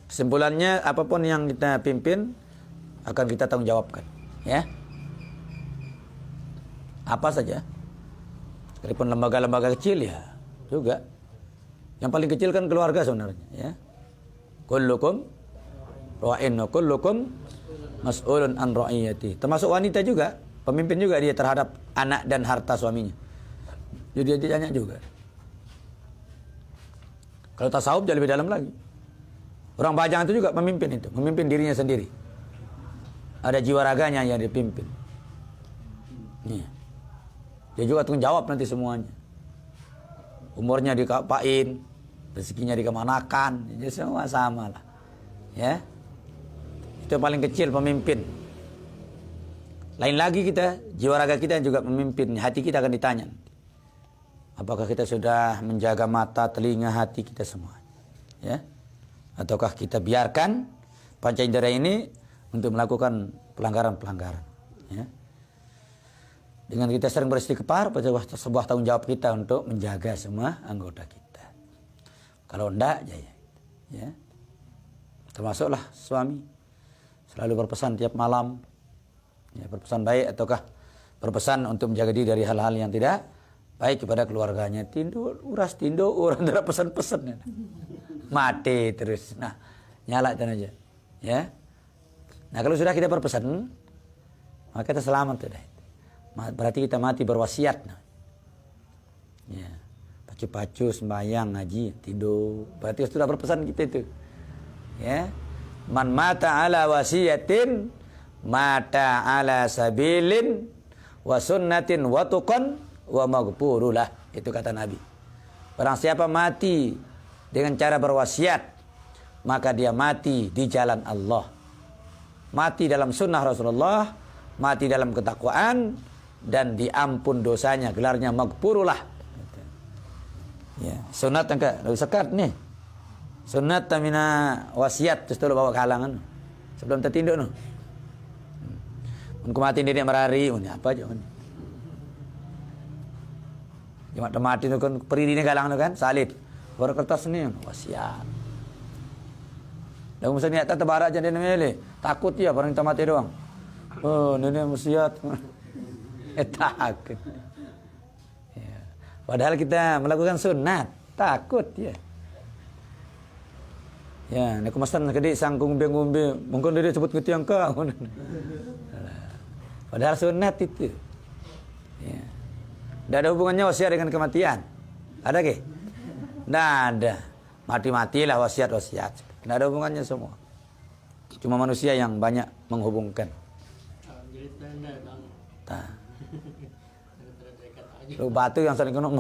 Kesimpulannya, apapun yang kita pimpin akan kita tanggung jawabkan, ya. Apa saja. Sekalipun lembaga-lembaga kecil ya juga. Yang paling kecil kan keluarga sebenarnya, ya. Kullukum ra'in wa kullukum mas'ulun an ra'iyati. Termasuk wanita juga, Pemimpin juga dia terhadap anak dan harta suaminya. Jadi dia ditanya juga. Kalau tasawuf jadi lebih dalam lagi. Orang bajang itu juga pemimpin itu, memimpin dirinya sendiri. Ada jiwa raganya yang dipimpin. Nih. Dia juga tanggung jawab nanti semuanya. Umurnya dikapain, rezekinya dikemanakan, jadi semua sama lah. Ya. Itu yang paling kecil pemimpin. Lain lagi kita, jiwa raga kita juga memimpin, hati kita akan ditanya. Apakah kita sudah menjaga mata, telinga, hati kita semua? Ya? Ataukah kita biarkan panca indera ini untuk melakukan pelanggaran-pelanggaran? Ya? Dengan kita sering beristighfar, sebuah tanggung jawab kita untuk menjaga semua anggota kita. Kalau enggak, ya. Termasuklah suami selalu berpesan tiap malam, ya, berpesan baik ataukah berpesan untuk menjaga diri dari hal-hal yang tidak baik kepada keluarganya. Tidur, orang tidak pesan-pesan. Mati terus. Nah, nyala itu aja. Ya. Nah, kalau sudah kita berpesan, maka kita selamat sudah. Berarti kita mati berwasiat. Nah. Ya. Pacu-pacu, sembahyang, ngaji, tidur. Berarti sudah berpesan kita itu. Ya. Man mata ala wasiyatin, mata ala sabilin, wa sunnatin wa tuqan, wa maghfurulah. Itu kata Nabi. Barang siapa mati dengan cara berwasiat, maka dia mati di jalan Allah. Mati dalam sunnah Rasulullah, mati dalam ketakwaan, dan diampun dosanya. Gelarnya maghfurullah. Ya, sunat enggak sekat nih. Sunat tamina wasiat terus bawa ke halangan. Sebelum tertinduk noh. Mun mati dia merari, apa aja. Cuma mati itu kan periri ini galang itu kan salib. Baru kertas ni wasiat. Lagu misalnya tak terbarak jadi mele. Takut ya orang kita mati doang. Oh, ini wasiat. Takut. Ya. Padahal kita melakukan sunat, takut ya. Ya, nak kemasan kedik sangkung ngumbe, mungkin dia sebut ngetiang kau. Padahal sunat itu. Ya. Tidak ada hubungannya wasiat dengan kematian. Ada ke? Tidak ada. Mati-matilah wasiat-wasiat. Tidak ada hubungannya semua. Cuma manusia yang banyak menghubungkan. Lu batu yang sering kena.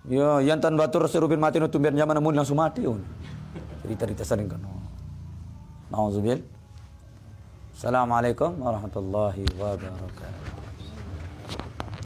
Ya, yang tan batu serubin mati no tumben zaman namun langsung mati. Cerita-cerita sering kena. Nauzubillah. Assalamualaikum warahmatullahi wabarakatuh.